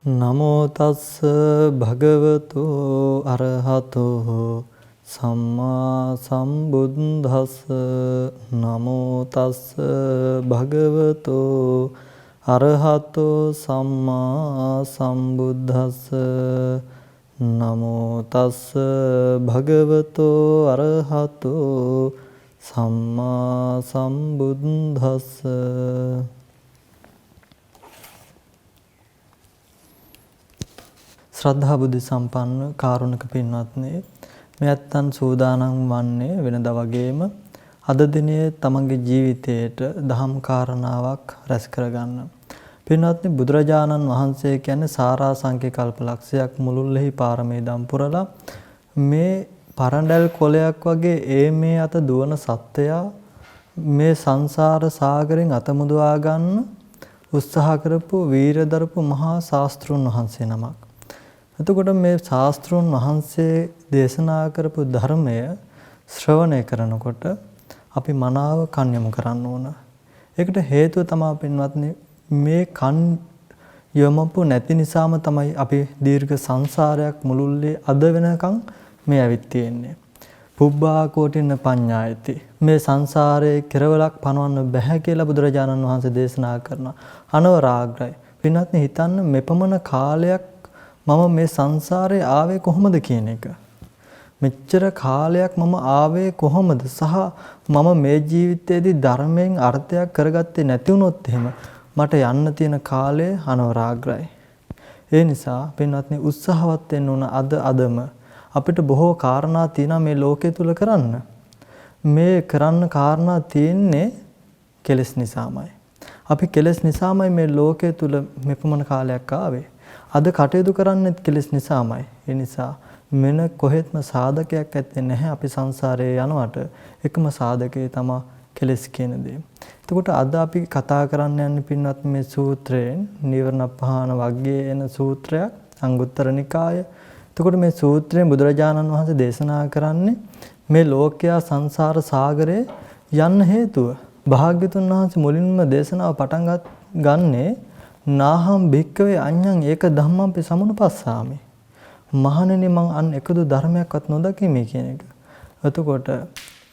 නමෝ තස්ස භගවතු අරහතෝ සම්මා සම්බුද්දස්ස. නමෝ තස්ස භගවතු අරහතෝ සම්මා සම්බුද්දස්ස. නමෝ තස්ස භගවතු අරහතෝ සම්මා සම්බුද්දස්ස. ශ්‍රද්ධා බුද්ධ සම්පන්න කාරුණික පින්වත්නි, මේ ඇත්තන් සූදානම් වන්නේ වෙනදා වගේම අද දිනේ තමන්ගේ ජීවිතයට දහම් කාරණාවක් රැස් කරගන්න. පින්වත්නි, බුදුරජාණන් වහන්සේ කියන්නේ සාරාංශික කල්පලක්ෂයක් මුළුල්ලෙහි පාරමී දම් පුරලා මේ පරඬල් කොලයක් වගේ මේ අත දුවන සත්වයා මේ සංසාර සාගරෙන් අත මුදවා ගන්න උත්සාහ කරපු වීර දරපු මහා ශාස්ත්‍රුන් වහන්සේ නමක්. එතකොට මේ ශාස්ත්‍රූන් වහන්සේ දේශනා කරපු ධර්මය ශ්‍රවණය කරනකොට අපි මනාව කන් යොමු කරන්න ඕන. ඒකට හේතුව තමයි පින්වත්නි, මේ කන් යොමුපු නැති නිසාම තමයි අපි දීර්ඝ සංසාරයක් මුළුල්ලේ අද වෙනකන් මේ ඇවිත් තියෙන්නේ. පුබ්බා කෝටින පඤ්ඤායති. මේ සංසාරයේ කෙරවලක් පනවන්න බෑ කියලා බුදුරජාණන් වහන්සේ දේශනා කරන අනවරාග්‍රයි. පින්වත්නි, හිතන්න මෙපමණ කාලයක් මම මේ සංසාරේ ආවේ කොහොමද කියන එක. මෙච්චර කාලයක් මම ආවේ කොහොමද සහ මම මේ ජීවිතයේදී ධර්මයෙන් අර්ථයක් කරගත්තේ නැති වුණොත් එහෙම මට යන්න තියෙන කාලය අනවරාග්‍රයි. ඒ නිසා පින්වත්නි, උත්සාහවත් වෙන්න ඕන අදම. අපිට බොහෝ කාරණා තියෙනවා මේ ලෝකයේ තුල කරන්න. මේ කරන්න කාරණා තියෙන්නේ කෙලෙස් නිසාමයි. අපි කෙලෙස් නිසාමයි මේ ලෝකයේ තුල මෙපමණ කාලයක් ආවේ. අද කටයුතු කරන්නේත් කෙලෙස් නිසාමයි. ඒ නිසා මෙන්න කොහෙත්ම සාධකයක් ඇත්තේ නැහැ අපි සංසාරයේ යනවට. එකම සාධකය තමයි කෙලෙස් කියන දේ. එතකොට අද අපි කතා කරන්න යන්නේ පින්වත් මේ සූත්‍රයෙන් නීවරණ පහන වර්ගයේ එන සූත්‍රයක්, අංගුත්තර නිකාය. එතකොට මේ සූත්‍රයෙන් බුදුරජාණන් වහන්සේ දේශනා කරන්නේ මේ ලෝකයා සංසාර සාගරේ යන්න හේතුව. භාග්‍යතුන් වහන්සේ මුලින්ම දේශනාව පටන් ගන්නේ නාහම් භික්කවේ අඤ්ඤං ඒක ධම්මම්පි සමුනුපස්සාමි. මහණෙනි, මං අන් එකදු ධර්මයක්වත් නොදකිමි කියන එක. එතකොට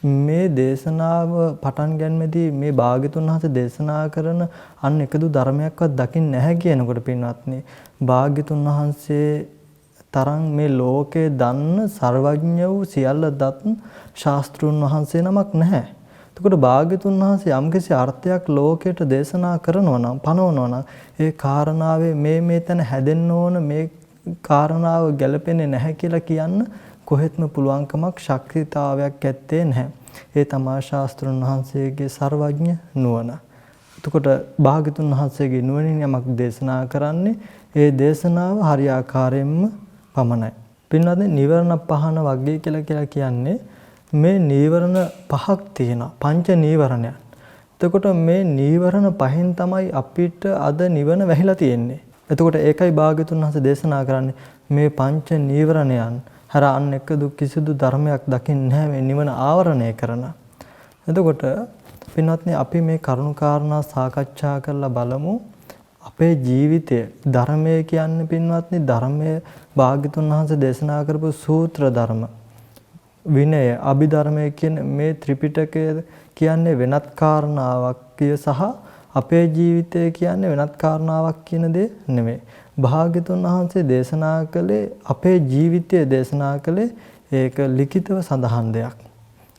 මේ දේශනාව පටන් ගන්නදී මේ භාග්‍යතුන් වහන්සේ දේශනා කරන අන් එකදු ධර්මයක්වත් දකින්නේ නැහැ කියනකොට පින්වත්නි, භාග්‍යතුන් වහන්සේ තරම් මේ ලෝකේ දන්න සර්වඥ වූ සියල්ල දත් ශාස්ත්‍රුන් වහන්සේ නමක් නැහැ. එතකොට භාග්‍යතුන් වහන්සේ යම්කිසි අර්ථයක් ලෝකයට දේශනා කරනවා නම්, පනවනවා නම්, ඒ කාරණාවේ මේ තැන හැදෙන්න ඕන, මේ කාරණාව ගැලපෙන්නේ නැහැ කියලා කියන්න කොහෙත්ම පුළුවන්කමක්, ශක්තිතාවයක් ඇත්තේ නැහැ. ඒ තමයි ශාස්ත්‍රුන් වහන්සේගේ සර්වඥ නුවණ. එතකොට භාග්‍යතුන් වහන්සේගේ නුවණින් යමක් දේශනා කරන්නේ ඒ දේශනාව හරියාකාරයෙන්ම පමණයි. පින්වත්නි, නිවරණ පහන වර්ගය කියලා කියන්නේ මේ නීවරණ පහක් තියෙනවා. පංච නීවරණයන්. එතකොට මේ නීවරණ පහෙන් තමයි අපිට අද නිවන වැහිලා තියෙන්නේ. එතකොට ඒකයි භාග්‍යතුන් වහන්සේ දේශනා කරන්නේ මේ පංච නීවරණයන් හර අන් එකදු කිසිදු ධර්මයක් දකින්නේ නැහැ මේ නිවන ආවරණය කරන. එතකොට පින්වත්නි, අපි මේ කරුණු කාරණා සාකච්ඡා කරලා බලමු. අපේ ජීවිතය ධර්මය කියන්නේ පින්වත්නි, ධර්මයේ භාග්‍යතුන් වහන්සේ දේශනා කරපු සූත්‍ර ධර්ම, විනය, අභිධර්මය කියන මේ ත්‍රිපිටකය කියන්නේ වෙනත් කාරණාවක් සහ අපේ ජීවිතය කියන්නේ වෙනත් කාරණාවක් කියන දේ නෙමෙයි. භාග්‍යතුන් වහන්සේ දේශනා කළේ අපේ ජීවිතය දේශනා කළේ ඒක ලිඛිතව සඳහන් දෙයක්.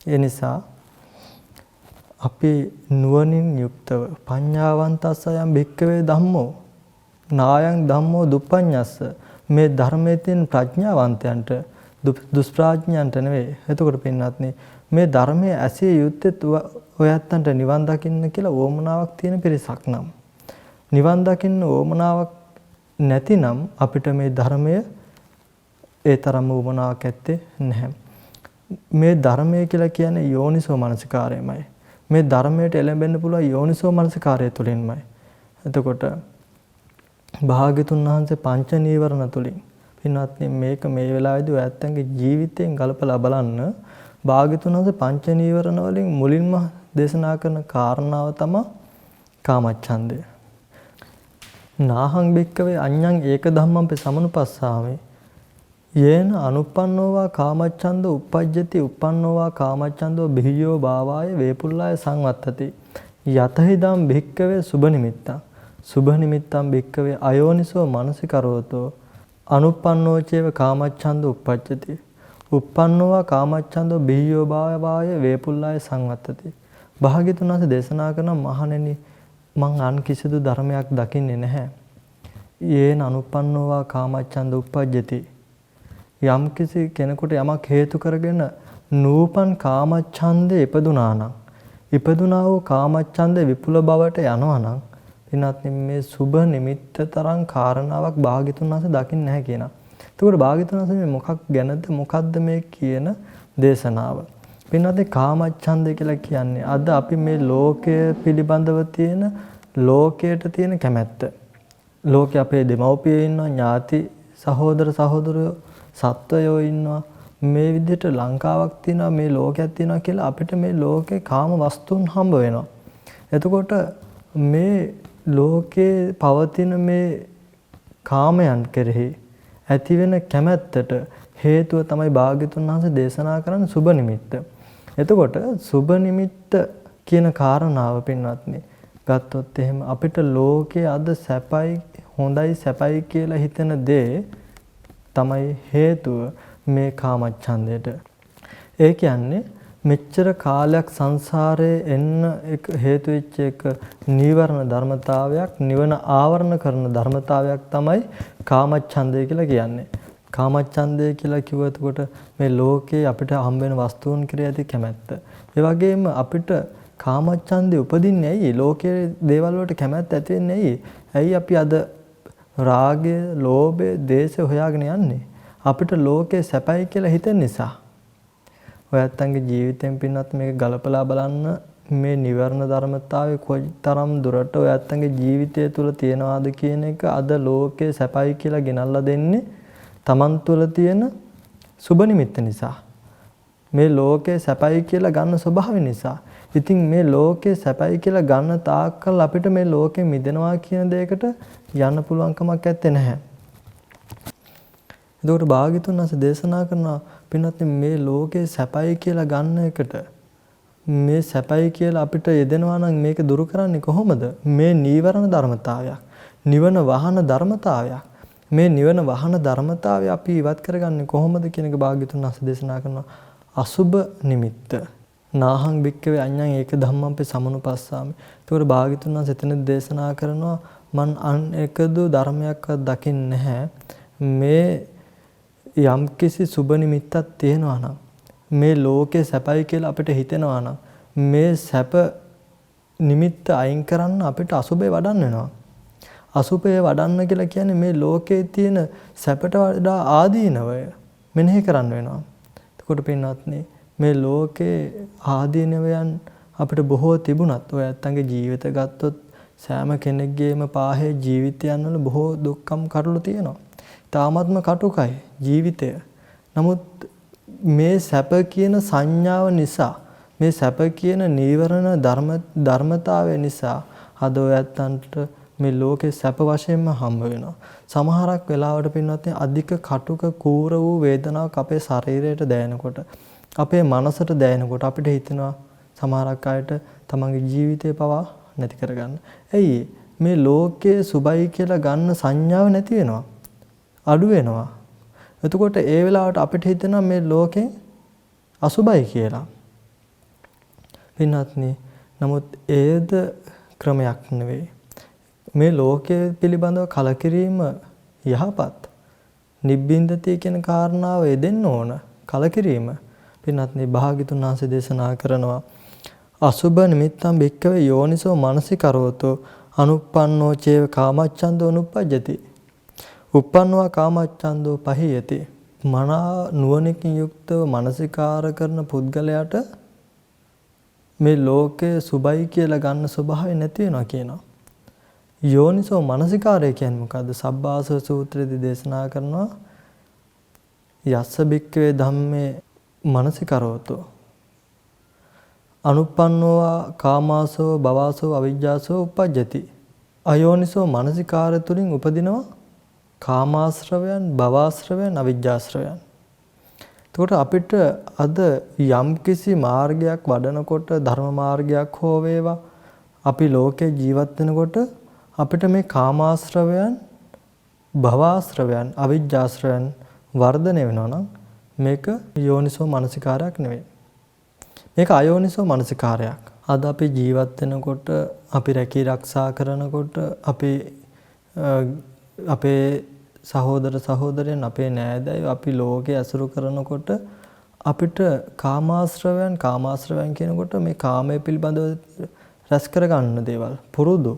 ඒ නිසා අපි නුවණින් යුක්තව පඤ්ඤාවන්තස්සයන් භික්කවේ ධම්මෝ නායං ධම්මෝ දුප්පඤ්ඤස්ස, මේ ධර්මයේ තියෙන ප්‍රඥාවන්තයන්ට දුෂ්ප්‍රඥයන්ට නෙවෙයි. එතකොට පින්වත්නි, මේ ධර්මයේ ඇසිය යුත්තේ ඔයත්තන්ට නිවන් දකින්න කියලා ඕමනාවක් තියෙන පිරිසක් නම්, නිවන් දකින්න ඕමනාවක් නැතිනම් අපිට මේ ධර්මය ඒ තරම්ම ඕමනාවක් ඇත්තේ නැහැ. මේ ධර්මය කියලා කියන්නේ යෝනිසෝ මනසිකාරයමයි. මේ ධර්මයට එළඹෙන්න පුළුවන් යෝනිසෝ මනසිකාරය තුළින්මයි. එතකොට භාග්‍යතුන් වහන්සේ පංච නීවරණ තුළින් පින්වත්නි, මේක මේ වෙලාවේදී ඔයත්තන්ගේ ජීවිතයෙන් ගලපලා බලන්න. භාග්‍යතුන් වහන්සේ පංච නීවරණ වලින් මුලින්ම දේශනා කරන කාරණාව තමයි කාමච්ඡන්දය. නාහං භික්කවේ අඤ්ඤං ඒක ධම්මං සමනුපස්සාමි. යේන අනුප්පන්නෝවා කාමච්ඡන්தோ uppajjati uppannෝවා කාමච්ඡන්தோ බිහියෝ භාවාය වේපුල්ලාය සංවත්තති. යතහිදම් භික්කවේ සුභ නිමිත්තං සුභ නිමිත්තං භික්කවේ අයෝනිසෝ මනසිකරෝතෝ අනුප්පන්නෝ චේව කාමච්ඡන්தோ uppajjati. uppannෝවා කාමච්ඡන්தோ බිහියෝ භාවාය වේපුල්ලාය සංවත්තති. භාග්‍යතුන් වහන්සේ දේශනා කරන මහණෙනි මං අන් කිසිදු ධර්මයක් දකින්නේ නැහැ. යේන අනුප්පන්නෝවා කාමච්ඡන්தோ uppajjati. යම් කිසි කෙනෙකුට යමක් හේතු කරගෙන නූපන් කාමච්ඡන්දේ ඉපදුනා වූ කාමච්ඡන්දේ විපුල බවට යනවා නම් පින්වත්නි මේ සුබ නිමිත්ත තරම් කාරණාවක් භාග්‍යතුන් වහන්සේ දකින්නේ නැහැ කියනවා. එතකොට භාග්‍යතුන් වහන්සේ මේ මොකක් ගැනද මොකද්ද මේ කියන දේශනාව? පින්වත්නි කාමච්ඡන්දය කියලා කියන්නේ අද අපි මේ ලෝකය පිළිබඳව තියෙන ලෝකයට තියෙන කැමැත්ත. ලෝකේ අපේ දෙමව්පියෝ ඉන්නවා, ඥාති සහෝදර සහෝදරයෝ සත්වයෝ ඉන්නවා. මේ විදිහට ලංකාවක් තියෙනවා, මේ ලෝකයක් තියෙනවා කියලා අපිට මේ ලෝකේ කාම වස්තුන් හම්බ වෙනවා. එතකොට මේ ලෝකේ පවතින මේ කාමයන් කෙරෙහි ඇති වෙන කැමැත්තට හේතුව තමයි භාග්‍යතුන් වහන්සේ දේශනා කරන සුබ නිමිත්ත. එතකොට සුබ නිමිත්ත කියන කාරණාව පින්වත්නි ගත්තොත් එහෙම අපිට ලෝකයේ අද සැපයි හොඳයි සැපයි කියලා හිතන දේ තමයි හේතුව මේ කාමච්ඡන්දයට. ඒ කියන්නේ මෙච්චර කාලයක් සංසාරේ එන්න හේතු වෙච්ච එක නීවරණ ධර්මතාවයක්, නිවන ආවරණ කරන ධර්මතාවයක් තමයි කාමච්ඡන්දය කියලා කියන්නේ. කාමච්ඡන්දය කියලා කිව්වොත් මේ ලෝකේ අපිට හම්බ වෙන වස්තුන් කෙරෙහි ඇති කැමැත්ත. ඒ වගේම අපිට කාමච්ඡන්දය උපදින්නේ ඇයි? ලෝකයේ දේවල් වලට කැමැත්ත ඇති වෙන්නේ ඇයි? ඇයි අපි අද රාගය, ලෝභය, දේශය හොයාගෙන යන්නේ? අපිට ලෝකේ සැපයි කියලා හිතෙන නිසා. ඔයත්තන්ගේ ජීවිතයෙන් පින්නත් මේක ගලපලා බලන්න මේ නිවර්ණ ධර්මතාවය කොයිතරම් දුරට ඔයත්තන්ගේ ජීවිතය තුළ තියනවාද කියන එක අද ලෝකේ සැපයි කියලා ගෙනල්ලා දෙන්නේ Taman තුළ තියෙන සුබ නිමිත්ත නිසා. මේ ලෝකේ සැපයි කියලා ගන්න ස්වභාවය නිසා. ඉතින් මේ ලෝකේ සැපයි කියලා ගන්න තාක්කල් අපිට මේ ලෝකෙ මිදෙනවා කියන දෙයකට යන්න පුළුවන් කමක් නැත්තේ නැහැ. එතකොට භාග්‍යතුන් වහන්සේ දේශනා කරන පින්වත් මේ ලෝකේ සැපයි කියලා ගන්න එකට මේ සැපයි කියලා අපිට යෙදෙනවා නම් මේක දුරු කරන්නේ කොහොමද? මේ නීවරණ ධර්මතාවයක්, නිවන වහන ධර්මතාවයක්. මේ නිවන වහන ධර්මතාවය අපි ඉවත් කරගන්නේ කොහොමද කියන එක භාග්‍යතුන් වහන්සේ දේශනා කරනවා. අසුබ නිමිත්ත. නාහං භික්කවේ අඤ්ඤං ඒක ධම්මං සමනුපස්සාමි. ඒකට භාග්‍යතුන් වහන්සේ එතන දේශනා කරනවා මන් අන් එකදු ධර්මයක්වත් දකින්නේ නැහැ. මේ යම්කිසි සුබ නිමිත්තක් තියෙනවා නම් මේ ලෝකේ සැපයි කියලා අපිට හිතෙනවා නම් මේ සැප නිමිත්ත අයින් කරන්න අපිට අසුබේ වඩන්න වෙනවා. අසුබේ වඩන්න කියලා කියන්නේ මේ ලෝකේ තියෙන සැපට වඩා ආදීනවය මෙනෙහි කරන්න වෙනවා. එතකොට පින්වත්නි මේ ලෝකේ ආදීනවයන් අපිට බොහෝ තිබුණත් ඔය ඇත්තන්ගේ ජීවිත ගත්තොත් සෑම කෙනෙක්ගේම පාහේ ජීවිතයන් වල බොහෝ දුක්ඛම් කරුළු තියෙනවා. තාමත්ම කටුකයි ජීවිතය. නමුත් මේ සැප කියන සංඥාව නිසා මේ සැප කියන නීවරණ ධර්මතාවය නිසා අද ඔය ඇත්තන්ට මේ ලෝකේ සැප වශයෙන්ම හම්බ වෙනවා. සමහරක් වෙලාවට පින්වත්නි අධික කටුක කූර වූ වේදනාවක් අපේ ශරීරයට දැනෙනකොට අපේ මනසට දැනෙනකොට අපිට හිතෙනවා සමහරක් අයට තමන්ගේ ජීවිතේ පවා නැති කරගන්න. ඇයි මේ ලෝකයේ සුබයි කියලා ගන්න සංඥාව නැති වෙනවා. අඩු වෙනවා. එතකොට ඒ වෙලාවට අපිට හිතෙනවා මේ ලෝකේ අසුබයි කියලා. පින්වත්නි නමුත් ඒද ක්‍රමයක් නෙවෙයි. මේ ලෝකයේ පිළිබඳව කලකිරීම යහපත්. නිබ්බින්දති කියන කාරණාව එදෙන්න ඕන. කලකිරීම. පින්වත්නි භාග්‍යතුන් වහන්සේ දේශනා කරනවා අසුබ නිමිත්තං භික්ඛවේ යෝනිසෝ මනසිකරෝතෝ අනුප්පන්නෝ චේව කාමච්ඡන්தோ අනුප්පජ්ජති. උප්පන්නවා කාමච්ඡන්தோ පහියති. මනා නුවණකින් යුක්තව මනසිකාර කරන පුද්ගලයාට මේ ලෝකයේ සුබයි කියලා ගන්න ස්වභාවය නැති වෙනවා කියනවා. යෝනිසෝ මනසිකාරය කියන්නේ මොකද්ද? සබ්බාසව සූත්‍රයේදී දේශනා කරනවා යස්ස භික්ඛවේ ධම්මේ මනසිකරෝතෝ අනුප්පන්නෝවා කාමාසෝ භවාසෝ අවිජ්ජාසෝ උප්පජ්ජති. අයෝනිසෝ මනසිකාරය තුළින් උපදිනවා කාමාශ්‍රවයන්, භවආශ්‍රවයන්, අවිජ්ජාශ්‍රවයන්. එතකොට අපිට අද යම්කිසි මාර්ගයක් වඩනකොට, ධර්ම මාර්ගයක් හෝ වේවා, අපි ලෝකේ ජීවත් වෙනකොට අපිට මේ කාමාශ්‍රවයන්, භවආශ්‍රවයන්, අවිජ්ජාශ්‍රවයන් වර්ධනය වෙනවා නම් මේක යෝනිසෝ මනසිකාරයක් නෙවෙයි. මේක අයෝනිසෝ මනසිකාරයක්. අද අපි ජීවත් වෙනකොට, අපි රැකී ආරක්ෂා කරනකොට, අපේ සහෝදර සහෝදරයන්, අපේ නෑදෑයෝ අපි ලෝකේ ඇසුරු කරනකොට අපිට කාමාශ්‍රවයන් කියනකොට මේ කාමයේ පිළිබඳව රැස් කරගන්න දේවල් පුරුදු.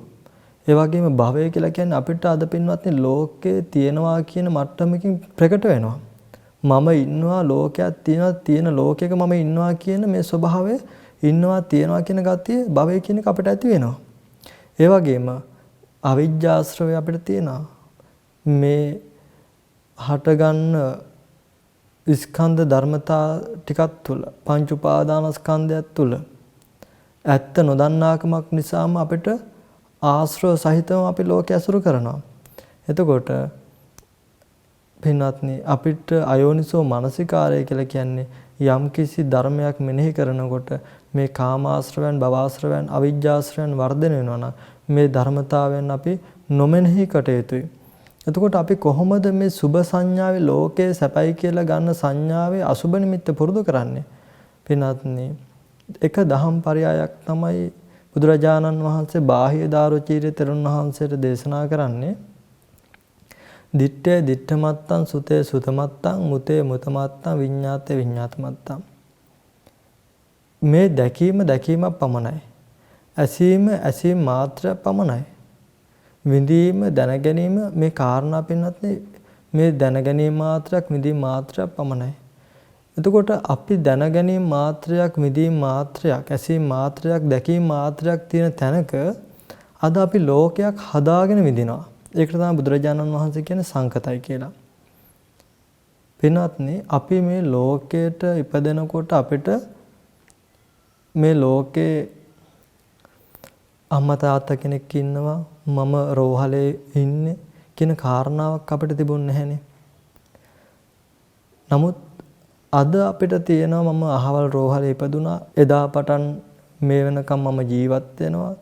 ඒ වගේම භවය කියලා කියන්නේ අපිට අද පින්වත්නි ලෝකේ තියෙනවා කියන මට්ටමකින් ප්‍රකට වෙනවා. මම ඉන්නවා, ලෝකයක් තියෙනවා, තියෙන ලෝකයක මම ඉන්නවා කියන මේ ස්වභාවය, ඉන්නවා තියෙනවා කියන ගතිය භවය කියන එක අපිට ඇති වෙනවා. ඒ වගේම අවිජ්ජාශ්‍රවය අපිට තියෙනවා. මේ හටගන්න ස්කන්ධ ධර්මතා ටිකක් තුළ, පංච උපාදානස්කන්ධයත් තුළ ඇත්ත නොදන්නාකමක් නිසාම අපිට ආශ්‍රව සහිතව අපි ලෝකය ඇසුරු කරනවා. එතකොට පින්වත්නි අපිට අයෝනිසෝ මනසිකාරය කියලා කියන්නේ යම්කිසි ධර්මයක් මෙනෙහි කරනකොට මේ කාමාශ්‍රවයන්, භවආශ්‍රවයන්, අවිජ්ජාශ්‍රවයන් වර්ධනය වෙනවා නම් මේ ධර්මතාවයන් අපි නොමෙනෙහි කටයුතුයි. එතකොට අපි කොහොමද මේ සුභ සංඥාවේ ලෝකයේ සැපයි කියලා ගන්න සංඥාවේ අසුභ නිමිත්ත පුරුදු කරන්නේ? පින්වත්නි එක දහම් පරයයක් තමයි බුදුරජාණන් වහන්සේ බාහ්‍ය දාරුචීරේ තෙරුන් වහන්සේට දේශනා කරන්නේ. දිත්තේ දිත්තමත්තං, සුතේ සුතමත්තං, මුතේ මුතමත්තං, විඤ්ඤාතේ විඤ්ඤාතමත්තං. මේ දැකීම දැකීමක් පමණයි. ඇසීම ඇසීම මාත්‍රයක් පමණයි. විඳීම දැනගැනීම මේ කාරණා පින්වත්නි මේ දැනගැනීම මාත්‍රයක්, විඳීම මාත්‍රයක් පමණයි. එතකොට අපි දැනගැනීම මාත්‍රයක්, විඳීම මාත්‍රයක්, ඇසීම මාත්‍රයක්, දැකීම මාත්‍රයක් තියෙන තැනක අද අපි ලෝකයක් හදාගෙන විඳිනවා. ඒකට තමයි බුදුරජාණන් වහන්සේ කියන්නේ සංකතයි කියලා. පින්වත්නි අපි මේ ලෝකයට ඉපදෙනකොට අපිට මේ ලෝකේ අම්මා තාත්තා කෙනෙක් ඉන්නවා, මම රෝහලේ ඉන්නේ කියන කාරණාවක් අපිට තිබුණ නැහැනේ. නමුත් අද අපිට තියෙනවා මම අහවල් රෝහලේ ඉපදුනා, එදා පටන් මේ වෙනකම් මම ජීවත් වෙනවා,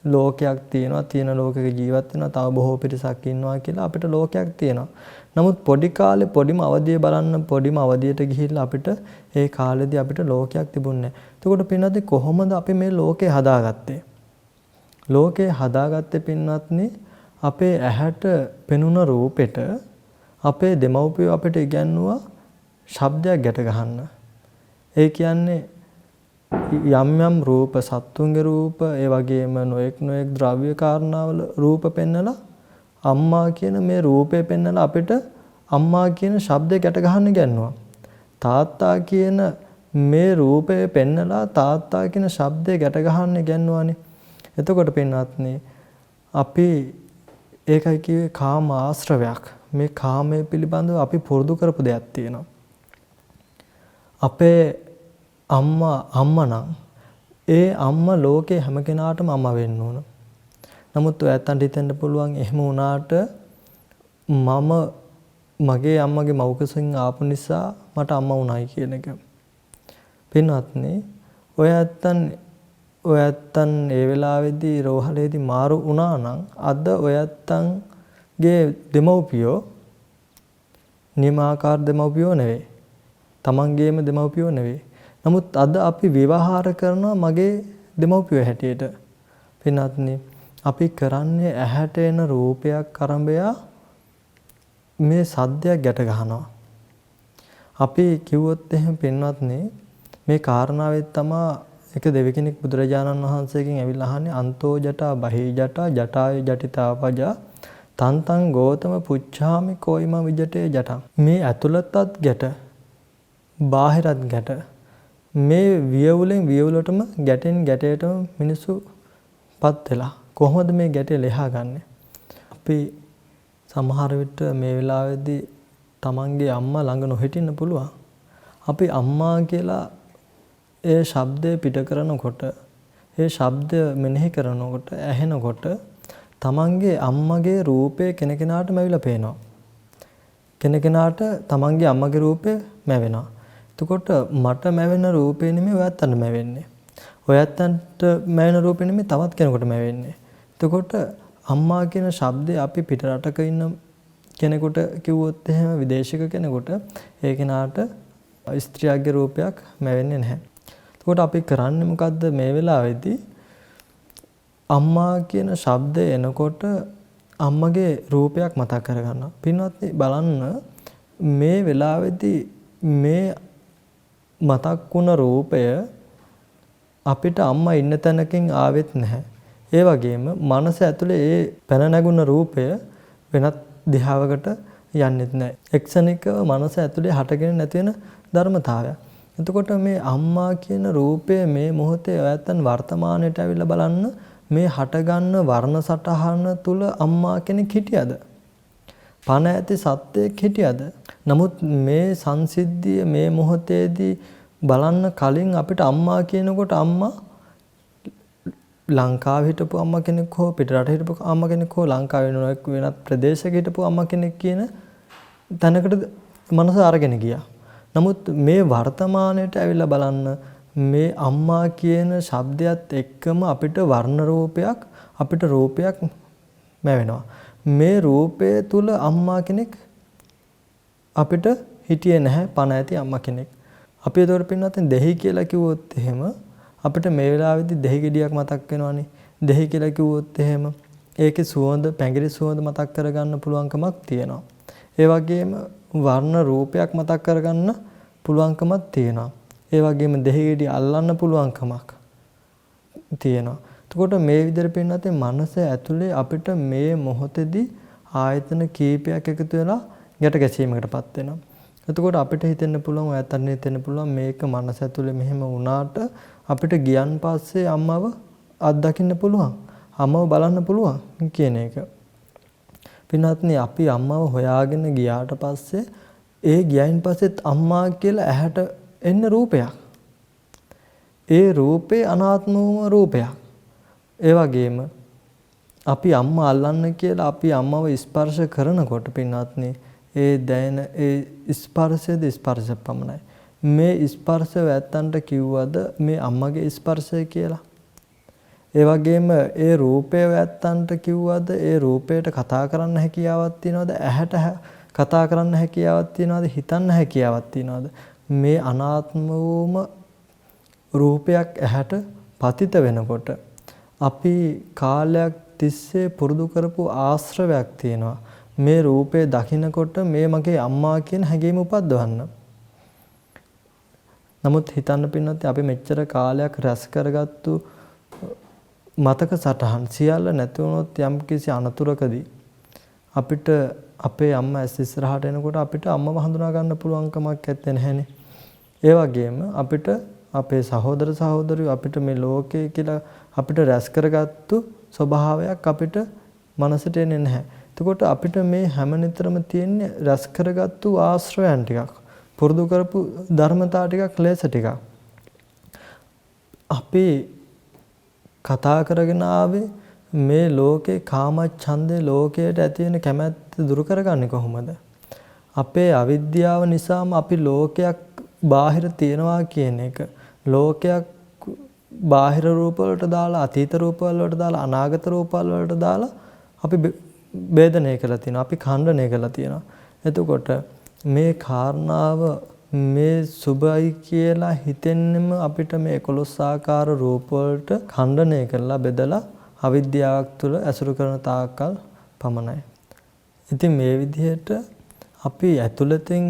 ලෝකයක් තියෙනවා, තියෙන ලෝකයක ජීවත් වෙනවා, තව බොහෝ පිරිසක් ඉන්නවා කියලා අපිට ලෝකයක් තියෙනවා. නමුත් පොඩි කාලේ පොඩිම අවදිය බලන්න, පොඩිම අවදියට ගිහිල්ලා අපිට ඒ කාලෙදී අපිට ලෝකයක් තිබුණේ නැහැ. එතකොට පින්වත්නි කොහොමද අපි මේ ලෝකේ හදාගත්තේ? ලෝකේ හදාගත්තේ පින්වත්නි අපේ ඇහැට පෙනුන රූපෙට අපේ දෙමව්පියෝ අපිට ඉගැන්නුවා ශබ්දයක් ගැට ගන්න. ඒ කියන්නේ යම් යම් රූප, සත්තුන්ගේ රූප, ඒ වගේම නොඑක් ද්‍රව්‍ය කාරණාවල රූප පෙන්නලා අම්මා කියන මේ රූපේ පෙන්නලා අපිට අම්මා කියන ශබ්දය ගැට ගන්න ඉගැන්නුවා. තාත්තා කියන මේ රූපය පෙන්නලා තාත්තා කියන ශබ්දය ගැට ගන්න ඉගැන්නුවානේ. එතකොට පින්වත්නි අපි ඒකයි කිව්වේ කාම ආශ්‍රවයක්. මේ කාමයේ පිළිබඳව අපි පුරුදු කරපු දෙයක් තියෙනවා. අපේ අම්මා නම් ඒ අම්මා ලෝකේ හැම කෙනාටම අම්මා වෙන්න ඕන. නමුත් ඔයයන්ට හිතෙන්න පුළුවන් එහෙම වුණාට මම මගේ අම්මගේ මව්කුසින් ආපු නිසා මට අම්මා වුණයි කියන එක. පින්වත්නි ඔයයන් ඒ වෙලාවේදී රෝහලේදී මාරු වුණා නම් අද ඔයයන්ගේ දෙමව්පියෝ නිමාකාර දෙමව්පියෝ නෙවෙයි. තමන්ගේම දෙමව්පියෝ නෙවෙයි. නමුත් අද අපි විවාහාර කරනවා මගේ දෙමව්පියෝ හැටියට. පින්වත්නි අපි කරන්නේ ඇහැට එන රූපයක් අරඹයා මේ සද්දයක් ගැට ගන්නවා. අපි කිව්වොත් එහෙම පින්වත්නි මේ කාරණාවෙත් තමයි එක දෙවි කෙනෙක් බුදුරජාණන් වහන්සේගෙන් ඇවිල්ලා අහන්නේ අන්තෝ ජටා බහී ජටා ජටාය ජටිතාපජා තන්තං ගෝතම පුච්ඡාමි කොයිම විජටේ ජටා. මේ ඇතුළතත් ගැට, බාහිරත් ගැට, මේ වියවුලෙන් වියවුලටම ගැටෙන් ගැටේටම මිනිස්සු පත් වෙලා කොහොමද මේ ගැටේ ලෙහා ගන්නෙ? අපි සමහර විට මේ වෙලාවේදී තමන්ගේ අම්මා ළඟ නොහිටින්න පුළුවන්. අපි අම්මා කියලා ඒ ශබ්දය පිට කරනකොට, ඒ ශබ්දය මෙනෙහි කරනකොට, ඇහෙනකොට තමන්ගේ අම්මගේ රූපය කෙනකෙනාටම ඇවිල්ලා පේනවා. කෙනකෙනාට තමන්ගේ අම්මගේ රූපය මැවෙනවා. එතකොට මට මැවෙන රූපේ නෙමෙයි ඔයත්තන්ට මැවෙන්නේ. ඔයත්තන්ට මැවෙන රූපේ නෙමෙයි තවත් කෙනෙකුට මැවෙන්නේ. එතකොට අම්මා කියන શબ્දේ අපි පිට රටක ඉන්න කෙනෙකුට කිව්වොත් එහෙම විදේශික කෙනෙකුට ඒ කෙනාට ස්ත්‍රියගේ රූපයක් මැවෙන්නේ නැහැ. එතකොට අපි කරන්නේ මොකද්ද මේ වෙලාවේදී? අම්මා කියන શબ્දය එනකොට අම්මගේ රූපයක් මතක් කරගන්නවා. පින්වත්නි බලන්න මේ වෙලාවේදී මේ මතක් වුණ රූපය අපිට අම්මා ඉන්න තැනකින් ආවෙත් නැහැ. ඒ වගේම මනස ඇතුලේ ඒ පැන නැගුණ රූපය වෙනත් දිහාවකට යන්නෙත් නැහැ. එක්සනිකව මනස ඇතුලේ හටගෙන නැති වෙන ධර්මතාවයක්. එතකොට මේ අම්මා කියන රූපය මේ මොහොතේ ඔයත්තන් වර්තමානයට ඇවිල්ලා බලන්න මේ හටගන්න වර්ණ සටහන තුල අම්මා කෙනෙක් හිටියද? පණ ඇති සත්‍යයක් හිටියද? නමුත් මේ සංසිද්ධිය මේ මොහොතේදී බලන්න කලින් අපිට අම්මා කියනකොට අම්මා ලංකාවේ හිටපු අම්මා කෙනෙක් හෝ පිටරට හිටපු අම්මා කෙනෙක් හෝ ලංකාවේ වෙනත් ප්‍රදේශයක හිටපු අම්මා කෙනෙක් කියන තැනකට මනස අරගෙන ගියා. නමුත් මේ වර්තමානයට ඇවිල්ලා බලන්න මේ අම්මා කියන શબ્දයත් එක්කම අපිට වර්ණ රූපයක් අපිට රූපයක් මැවෙනවා. මේ රූපය තුල අම්මා කෙනෙක් අපිට හිටියේ නැහැ පණ ඇති අම්මා කෙනෙක්. අපි ඒතකොට පින්නත් දෙහි කියලා කිව්වොත් එහෙම අපිට මේ වෙලාවේදී දෙහි ගෙඩියක් මතක් වෙනවනේ. දෙහි කියලා කිව්වොත් එහෙම ඒකේ සුවඳ පැංගිරි සුවඳ මතක් කරගන්න පුළුවන්කමක් තියෙනවා. ඒ වගේම වර්ණ රූපයක් මතක් කරගන්න පුළුවන්කමක් තියෙනවා. ඒ වගේම දෙහි ගෙඩිය අල්ලන්න පුළුවන්කමක් තියෙනවා. එතකොට මේ විදිහට පින්නත් මනස ඇතුලේ අපිට මේ මොහොතේදී ආයතන කීපයක් එකතු වෙලා ගැට ගැසීමකටපත් වෙනවා. එතකොට අපිට හිතෙන්න පුළුවන් ඔයත්තන්ට හිතෙන්න පුළුවන් මේක මනස ඇතුලේ මෙහෙම වුණාට අපිට ගියන් පස්සේ අම්මව අත්දකින්න පුළුවන්. අම්මව බලන්න පුළුවන් කියන එක. පින්වත්නි අපි අම්මව හොයාගෙන ගියාට පස්සේ ඒ ගියයින් පස්සෙත් අම්මා කියලා ඇහැට එන්න රූපයක්. ඒ රූපේ අනාත්ම වූ රූපයක්. ඒ වගේම අපි අම්මා අල්ලන්න කියලා අපි අම්මව ස්පර්ශ කරනකොට පින්වත්නි ඒ දැනෙන ඒ ස්පර්ශයද ස්පර්ශ පමණයි. මේ ස්පර්ශය ඇත්තන්ට කිව්වද මේ අම්මගේ ස්පර්ශය කියලා. ඒ වගේම ඒ රූපය ඇත්තන්ට කිව්වද ඒ රූපයට කතා කරන්න හැකියාවක් තියනවද? ඇහැට කතා කරන්න හැකියාවක් තියනවද? හිතන්න හැකියාවක් තියනවද? මේ අනාත්ම වූම රූපයක් ඇහැට පතිත වෙනකොට අපි කාලයක් තිස්සේ පුරුදු කරපු ආශ්‍රවයක් තියෙනවා. මේ රූපේ දකින්නකොට මේ මගේ අම්මා කියන හැඟීම උපද්දවන්න. නමුත් හිතන්න පින්නත් අපි මෙච්චර කාලයක් රැස් කරගත්තු මතක සටහන් සියල්ල නැති වුණොත් යම්කිසි අනතුරකදී අපිට අපේ අම්මා ඇස් ඉස්සරහට එනකොට අපිට අම්මව හඳුනා ගන්න පුළුවන්කමක් නැත්තේ නැහනේ. ඒ වගේම අපිට අපේ සහෝදර සහෝදරියෝ අපිට මේ ලෝකේ කියලා අපිට රැස් කරගත්තු ස්වභාවයක් අපිට මනසට එන්නේ නැහැ. එතකොට අපිට මේ හැම නිතරම තියෙන්නේ රැස් කරගත්තු ආශ්‍රයයන් ටිකක්. පුරුදු කරපු ධර්මතා ටිකක් ක්ලේශ ටිකක්. අපි කතා කරගෙන ආවේ මේ ලෝකේ කාමච්ඡන්දේ ලෝකයට ඇති වෙන කැමැත්ත දුරු කරගන්නේ කොහොමද? අපේ අවිද්‍යාව නිසාම අපි ලෝකයක් බාහිර තියනවා කියන එක ලෝකයක් බාහිර රූප වලට දාලා අතීත රූප වලට දාලා අනාගත රූප වලට දාලා අපි ભેදනය කරලා තියෙනවා. අපි ඛණ්ඩනය කරලා තියෙනවා. එතකොට මේ කාරණාව මේ සුභයි කියලා හිතෙන්නෙම අපිට මේ 11 ආකාර රූප වලට ඛණ්ඩනය කරලා බෙදලා අවිද්‍යාවක් තුළ ඇසුරු කරන තාක්කල් පමණයි. ඉතින් මේ විදිහට අපි ඇතුළතින්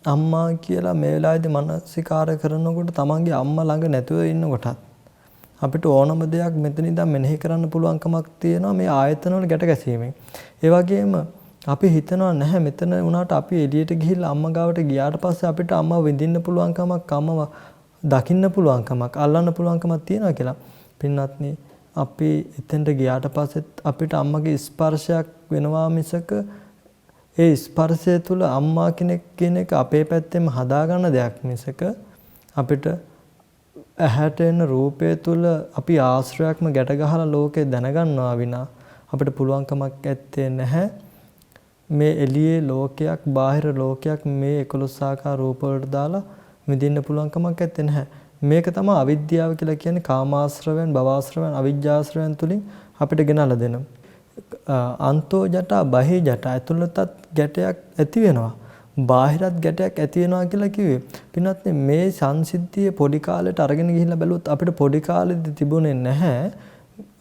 අම්මා කියලා මේ වෙලාවේදී මනසිකාර කරනකොට තමන්ගේ අම්මා ළඟ නැතුව ඉන්නකොටත් අපිට ඕනම දෙයක් මෙතන ඉඳන් මෙනෙහි කරන්න පුළුවන්කමක් තියෙනවා මේ ආයතන වල ගැට ගැසීමෙන්. ඒ වගේම අපි හිතනවා නැහැ මෙතන වුණාට අපි එළියට ගිහිල්ලා අම්මා ගාවට ගියාට පස්සේ අපිට අම්මව විඳින්න පුළුවන්කමක් අම්මව දකින්න පුළුවන්කමක් අල්ලන්න පුළුවන්කමක් තියෙනවා කියලා. පින්වත්නි අපි එතෙන්ට ගියාට පස්සෙත් අපිට අම්මගේ ස්පර්ශයක් වෙනවා මිසක ඒ ස්පර්ශය තුළ අම්මා කෙනෙක් කියන එක අපේ පැත්තෙන් හදාගන්න දෙයක් මිසක අපිට ඇහැට එන රූපය තුළ අපි ආශ්‍රයක්ම ගැට ගහලා ලෝකේ දැනගන්නවා විනා අපිට පුළුවන්කමක් ඇත්තේ නැහැ මේ එළියේ ලෝකයක් බාහිර ලෝකයක් මේ 11 ආකාර රූප වලට දාලා විඳින්න පුළුවන්කමක් ඇත්තේ නැහැ. මේක තමයි අවිද්‍යාව කියලා කියන්නේ කාමාශ්‍රවයන් භවආශ්‍රවයන් අවිජ්ජාශ්‍රවයන් තුලින් අපිට ගෙනල්ලා දෙන. අන්තෝ ජටා බහි ජටා ඇතුළතත් ගැටයක් ඇති වෙනවා. බාහිරත් ගැටයක් ඇති වෙනවා කියලා කිව්වේ. පින්වත් මේ සංසිද්ධිය පොඩි කාලේට අරගෙන ගිහිල්ලා බැලුවොත් අපිට පොඩි කාලේදී තිබුණේ නැහැ.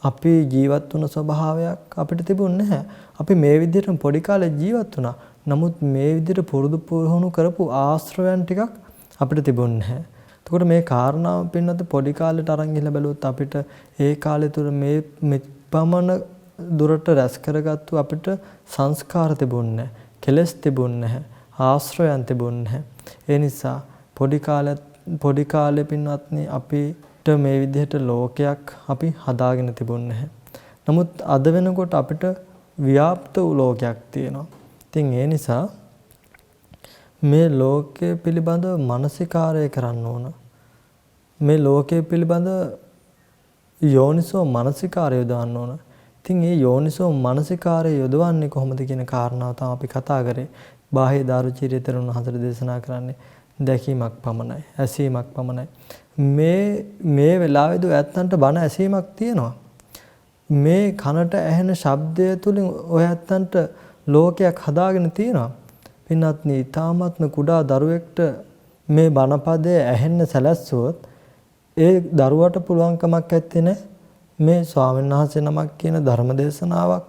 අපි ජීවත් වුණ ස්වභාවයක් අපිට තිබුණේ නැහැ. අපි මේ විදිහට පොඩි කාලේ ජීවත් වුණා. නමුත් මේ විදිහට පුරුදු පුහුණු කරපු ආශ්‍රවයන් ටිකක් අපිට තිබුණේ නැහැ. එතකොට මේ කාරණාව පින්නත් පොඩි කාලේට අරන් ගිහලා බැලුවොත් අපිට ඒ කාලේ තුර මේ පමණ දුරට රැස් කරගත්තු අපිට සංස්කාර තිබුණේ නැහැ. කෙලස් තිබුණේ නැහැ. ආශ්‍රයයන් තිබුණේ නැහැ. ඒ නිසා පොඩි කාලේ පින්වත්නි අපිට මේ විදිහට ලෝකයක් අපි හදාගෙන තිබුණේ නැහැ. නමුත් අද වෙනකොට අපිට ව්‍යාප්ත වූ ලෝකයක් තියෙනවා. ඉතින් ඒ නිසා මේ ලෝකය පිළිබඳ මානසිකාරය කරන්න ඕන. මේ ලෝකය පිළිබඳ යෝනිසෝ මානසිකාරය යොදවන්න ඕන. ඉතින් මේ යෝනිසෝ මානසිකාරය යොදවන්නේ කොහොමද කියන කාරණාව තමයි අපි කතා කරේ. බාහ්‍ය දාරුචීරිය තරුණ හතර දේශනා කරන්නේ දැකීමක් පමණයි, ඇසීමක් පමණයි. මේ වෙලාවේදී ඇත්තන්ට බණ ඇසීමක් තියෙනවා. මේ කනට ඇහෙන ශබ්දය තුලින් ඔය ඇත්තන්ට ලෝකයක් හදාගෙන තියෙනවා. පින්වත්නි, ඊ타මත්ම කුඩා දරුවෙක්ට මේ බණපදය ඇහෙන්න සැලැස්සුවොත් ඒ දරුවට පුළුවන්කමක් ඇත්තේ නැහැ මේ ස්වාමීන් වහන්සේ නමක් කියන ධර්ම දේශනාවක්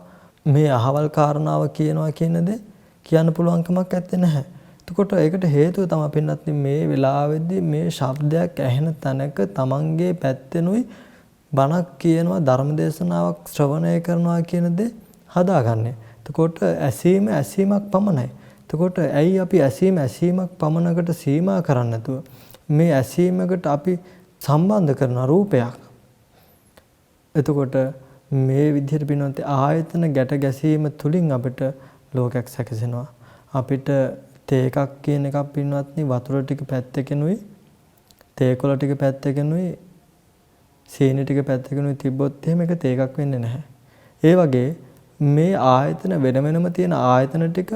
මේ අහවල් කාරණාව කියනවා කියන දේ කියන්න පුළුවන්කමක් ඇත්තේ නැහැ. එතකොට ඒකට හේතුව තමයි පින්වත්නි මේ වෙලාවේදී මේ ශබ්දයක් ඇහෙන තැනක තමන්ගේ පැත්තෙනුයි බණක් කියනවා ධර්ම දේශනාවක් ශ්‍රවණය කරනවා කියන දේ හදාගන්නේ. එතකොට ඇසීමක් පමණයි. එතකොට ඇයි අපි ඇසීමක් පමණකට සීමා කරන්නේ නැතුව මේ ඇසීමකට අපි සම්බන්ධ කරන රූපයක්. එතකොට මේ විදිහට පින්නොත් ආයතන ගැට ගැසීම තුලින් අපිට ලෝකයක් සැකසෙනවා. අපිට තේ එකක් කියන එකක් පින්නොත්නි වතුර ටික පැත්තකිනුයි තේ කොළ ටික පැත්තකිනුයි සීනි ටික පැත්තකිනුයි තිබ්බොත් එහෙම ඒක තේ එකක් වෙන්නේ නැහැ. ඒ වගේ මේ ආයතන වෙන වෙනම තියෙන ආයතන ටික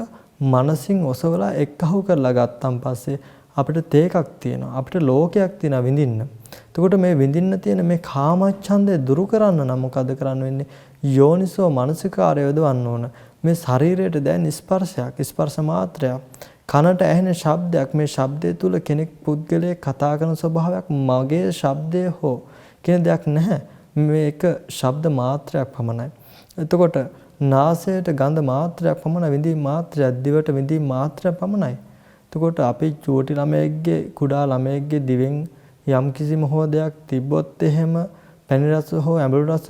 මනසින් ඔසවලා එක්කහුව කරලා ගත්තන් පස්සේ අපිට තේකක් තියෙනවා. අපිට ලෝකයක් තියෙනවා විඳින්න. එතකොට මේ විඳින්න තියෙන මේ කාමච්ඡන්දය දුරු කරන්න නම් මොකද කරන්න වෙන්නේ? යෝනිසෝ මනසිකාරය යොදවන්න ඕන. මේ ශරීරයට දැනෙන ස්පර්ශයක්, ස්පර්ශ මාත්‍රයක්, කනට ඇහෙන ශබ්දයක්, මේ ශබ්දය තුල කෙනෙක් පුද්ගලයෙක් කතා කරන ස්වභාවයක් මගේ ශබ්දය හෝ කියන දෙයක් නැහැ. මේක ශබ්ද මාත්‍රයක් පමණයි. එතකොට නාසයට ගඳ මාත්‍රයක් පමණ විඳීම් මාත්‍රයක්, දිවට විඳීම් මාත්‍රයක් පමණයි. එතකොට අපි චූටි ළමයෙක්ගේ කුඩා ළමයෙක්ගේ දිවෙන් යම් කිසි මොහොතයක් තිබ්බොත් එහෙම පැණි රස හෝ ඇඹුල් රස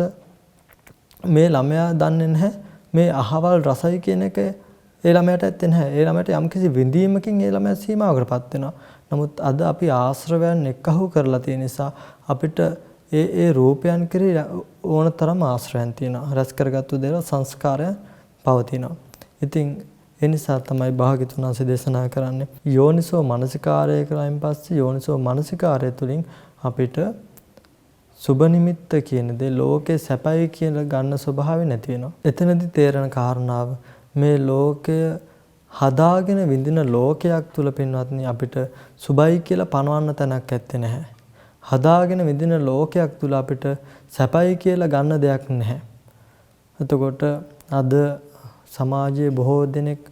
මේ ළමයා දන්නේ නැහැ මේ අහවල් රසයි කියන එක ඒ ළමයාට ඇත්තේ නැහැ. ඒ ළමයාට යම් කිසි විඳීමකින් ඒ ළමයා සීමාවකටපත් වෙනවා. නමුත් අද අපි ආශ්‍රවයන් එක්කහුව කරලා තියෙන නිසා අපිට ඒ රූපයන් කෙරෙහි ඕනතරම් ආශ්‍රයන් තියෙනවා. රැස් කරගත්තු දේවල් සංස්කාරයන් පවතිනවා. ඉතින් ඒ නිසා තමයි භාග්‍යතුන් වහන්සේ දේශනා කරන්නේ යෝනිසෝ මනසිකාරය කරායින් පස්සේ යෝනිසෝ මනසිකාරය තුලින් අපිට සුබ නිමිත්ත කියන දේ ලෝකේ සැපයි කියලා ගන්න ස්වභාවය නැති වෙනවා. එතනදී තේරෙන කාරණාව මේ ලෝකය හදාගෙන විඳින ලෝකයක් තුල පින්වත්නි අපිට සුබයි කියලා පනවන්න තැනක් ඇත්තේ නැහැ. හදාගෙන විඳින ලෝකයක් තුල අපිට සැපයි කියලා ගන්න දෙයක් නැහැ. එතකොට අද සමාජයේ බොහෝ දෙනෙක්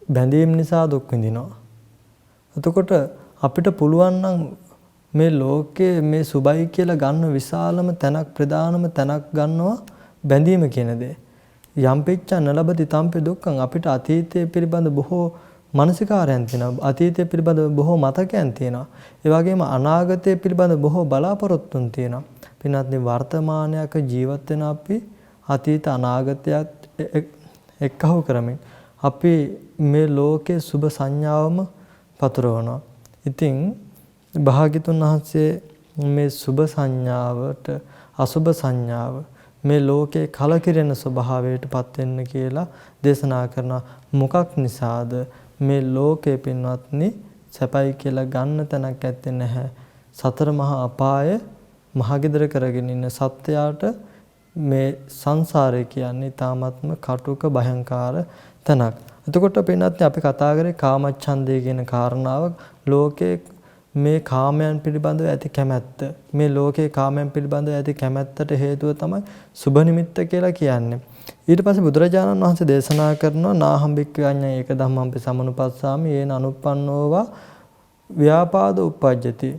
බැඳීම් නිසා දුක් විඳිනවා. එතකොට අපිට පුළුවන් නම් මේ ලෝකයේ මේ සුබයි කියලා ගන්න විශාලම තැනක් ප්‍රධානම තැනක් ගන්නවා බැඳීම කියන දේ. යම් පිච්ඡන් ලැබති තම්පි දුක්ඛං අපිට අතීතයේ පිළිබඳ බොහෝ මානසිකාරයන් තියෙනවා. අතීතය පිළිබඳ බොහෝ මතකයන් තියෙනවා. ඒ වගේම අනාගතය පිළිබඳ බොහෝ බලාපොරොත්තුන් තියෙනවා. පින්වත්නි වර්තමානයක ජීවත් වෙන අපි අතීත අනාගතයත් එක්කහුව කරමින් අපි මේ ලෝකයේ සුබ සංඥාවම පතුරවනවා. ඉතින් භාග්‍යතුන් වහන්සේ මේ සුබ සංඥාවට අසුබ සංඥාව මේ ලෝකේ කලකිරෙන ස්වභාවයටපත් වෙන්න කියලා දේශනා කරන මොකක් නිසාද මේ ලෝකේ පින්වත්නි සැපයි කියලා ගන්න තැනක් ඇත්තේ නැහැ. සතර මහා අපාය මහගෙදර කරගෙන ඉන්න සත්‍යයට මේ සංසාරය කියන්නේ තාමත්ම කටුක භයංකාර තැනක්. එතකොට පින්නත් අපි කතා කරේ කාමච්ඡන්දය කියන කාරණාව. ලෝකේ මේ කාමයන් පිළිබඳව ඇති කැමැත්ත, මේ ලෝකේ කාමයන් පිළිබඳව ඇති කැමැත්තට හේතුව තමයි සුබ නිමිත්ත කියලා කියන්නේ. ඊට පස්සේ බුදුරජාණන් වහන්සේ දේශනා කරනවා නාහම්බික්ක අඤ්ඤය ඒක ධම්මංපි සමනුපස්සාමි යේන අනුප්පන්නෝවා ව්‍යාපාද උප්පජ්ජති.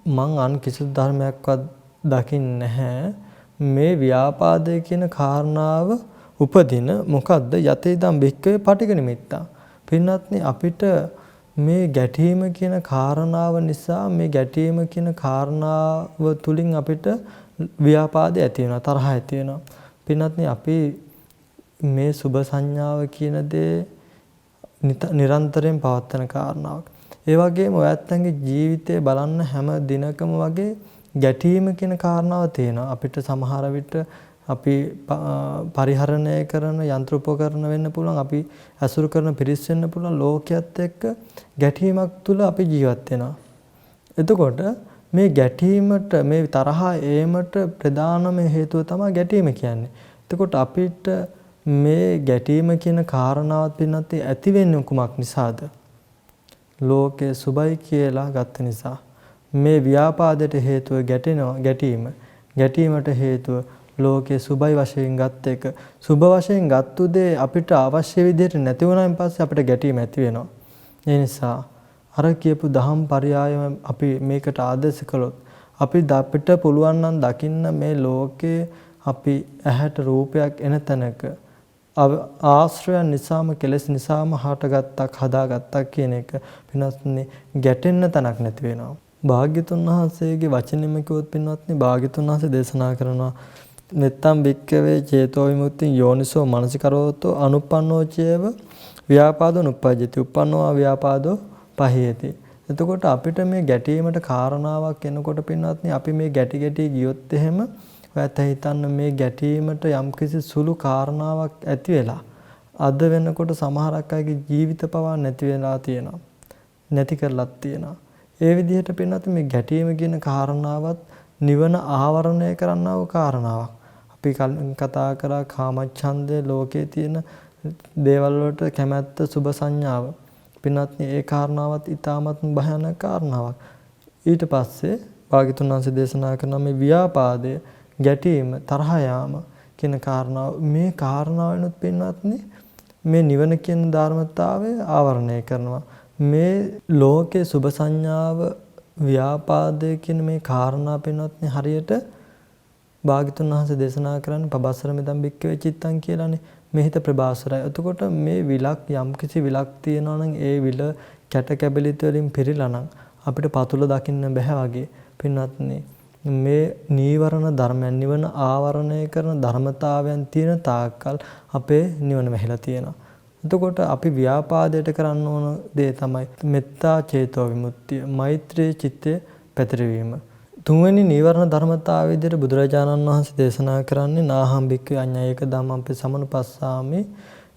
මං අන් කිසිදු ධර්මයක්වත් දකින්නේ නැහැ මේ ව්‍යාපාදය කියන කාරණාව උපදින මොකද්ද යතේදම් බික්කවේ පටිඝ නිමිත්තා. පින්වත්නි අපිට මේ ගැටීම කියන කාරණාව නිසා මේ ගැටීම කියන කාරණාව තුලින් අපිට ව්‍යාපාදය ඇති වෙනවා, තරහ ඇති වෙනවා. පින්වත්නි අපි මේ සුභ සංඥාව කියන දේ නිරන්තරයෙන් පවත්වන කාරණාවක්. ඒ වගේම ඔයත්න්ගේ ජීවිතය බලන්න හැම දිනකම වගේ ගැටීම කියන කාරණාව තියෙනවා. අපිට සමහර විට අපි පරිහරණය කරන යන්ත්‍ර උපකරණ වෙන්න පුළුවන්, අපි ඇසුරු කරන පිරිස් වෙන්න පුළුවන්. ලෝකයේත් එක්ක ගැටීමක් තුල අපි ජීවත් වෙනවා. එතකොට මේ ගැටීමට මේ තරහ ඒමට ප්‍රධානම හේතුව තමයි ගැටීම කියන්නේ. එතකොට අපිට මේ ගැටීම කියන කාරණාවත් පින්නත් ඇති වෙන්නේ කුමක් නිසාද? ලෝකේ සුබයි කියලා ගත්ත නිසා. මේ ව්‍යාපාදයට හේතුව ගැටීම. ගැටීමට හේතුව ලෝකේ සුබයි වශයෙන් ගත්ත එක. සුබ වශයෙන් ගත්තු දේ අපිට අවශ්‍ය විදිහට නැති වුණාන් පස්සේ අපිට ගැටීම ඇති වෙනවා. ඒ නිසා අර කියපු දහම් පරයයම අපි මේකට ආදර්ශ කළොත් අපිට පුළුවන් නම් දකින්න මේ ලෝකේ අපි ඇහැට රූපයක් එන තැනක ආශ්‍රයන් නිසාම කෙලෙස් නිසාම හටගත්තක් හදාගත්තක් කියන එක පින්වත්නි ගැටෙන්න තැනක් නැති වෙනවා. භාග්‍යතුන් වහන්සේගේ වචනෙම කිව්වොත් පින්වත්නි භාග්‍යතුන් වහන්සේ දේශනා කරනවා මෙත්තම් භික්කවේ චේතෝ විමුක්තිය යෝනිසෝ මනසිකරෝතෝ අනුප්පන්නෝ චේව ව්‍යාපාදෝ නුප්පජ්ජති උප්පන්නෝ ව්‍යාපාදෝ පහේති. එතකොට අපිට මේ ගැටීමට කාරණාවක් එනකොට පින්වත්නි අපි මේ ගැටි ගියොත් එහෙම ඔයත් හිතන්න මේ ගැටීමට යම්කිසි සුළු කාරණාවක් ඇති වෙලා අද වෙනකොට සමහරක් අයගේ ජීවිත පවා නැති වෙලා තියෙනවා. නැති කරලත් තියෙනවා. ඒ විදිහට පින්නත් මේ ගැටීම කියන කාරණාවත් නිවන ආවරණය කරන්නා වූ කාරණාවක්. අපි කතා කරා කාමච්ඡන්දේ ලෝකේ තියෙන දේවල් වලට කැමැත්ත සුභ සංඥාව. පින්නත් මේ කාරණාවත් ඊටමත් භයානක කාරණාවක්. ඊට පස්සේ භාග්‍යතුන් වහන්සේ දේශනා කරන මේ ව්‍යාපාදය ගැටීම තරහ යාම කියන කාරණාව මේ කාරණාවෙනුත් පින්නත්නි මේ නිවන කියන ධර්මතාවය ආවරණය කරනවා. මේ ලෝකේ සුභ සංඥාව ව්‍යාපාදය කියන මේ කාරණා පින්නත්නි හරියට භාග්‍යතුන් වහන්සේ දේශනා කරන්නේ පබස්සර මෙදම් බික්කවේ චිත්තං කියලානේ. මේ හිත ප්‍රභාසරයි. එතකොට මේ විලක් යම්කිසි විලක් තියෙනවා නම් ඒ විල කැට කැබලිත වලින් පිරීලා නම් අපිට පතුල දකින්න බෑ වගේ පින්නත්නි මේ නීවරණ ධර්මයන් නිවන ආවරණය කරන ධර්මතාවයන් තියෙන තාක්කල් අපේ නිවන වැහිලා තියෙනවා. එතකොට අපි ව්‍යාපාදයට කරන්න ඕන දේ තමයි මෙත්තා චේතෝ විමුක්තිය, මෛත්‍රී චිත්තේ පැතිරවීම. තුන්වෙනි නීවරණ ධර්මතාවය විදිහට බුදුරජාණන් වහන්සේ දේශනා කරන්නේ නාහම් භික්ඛවේ අඤ්ඤයක ධම්මංපි සමනුපස්සාමි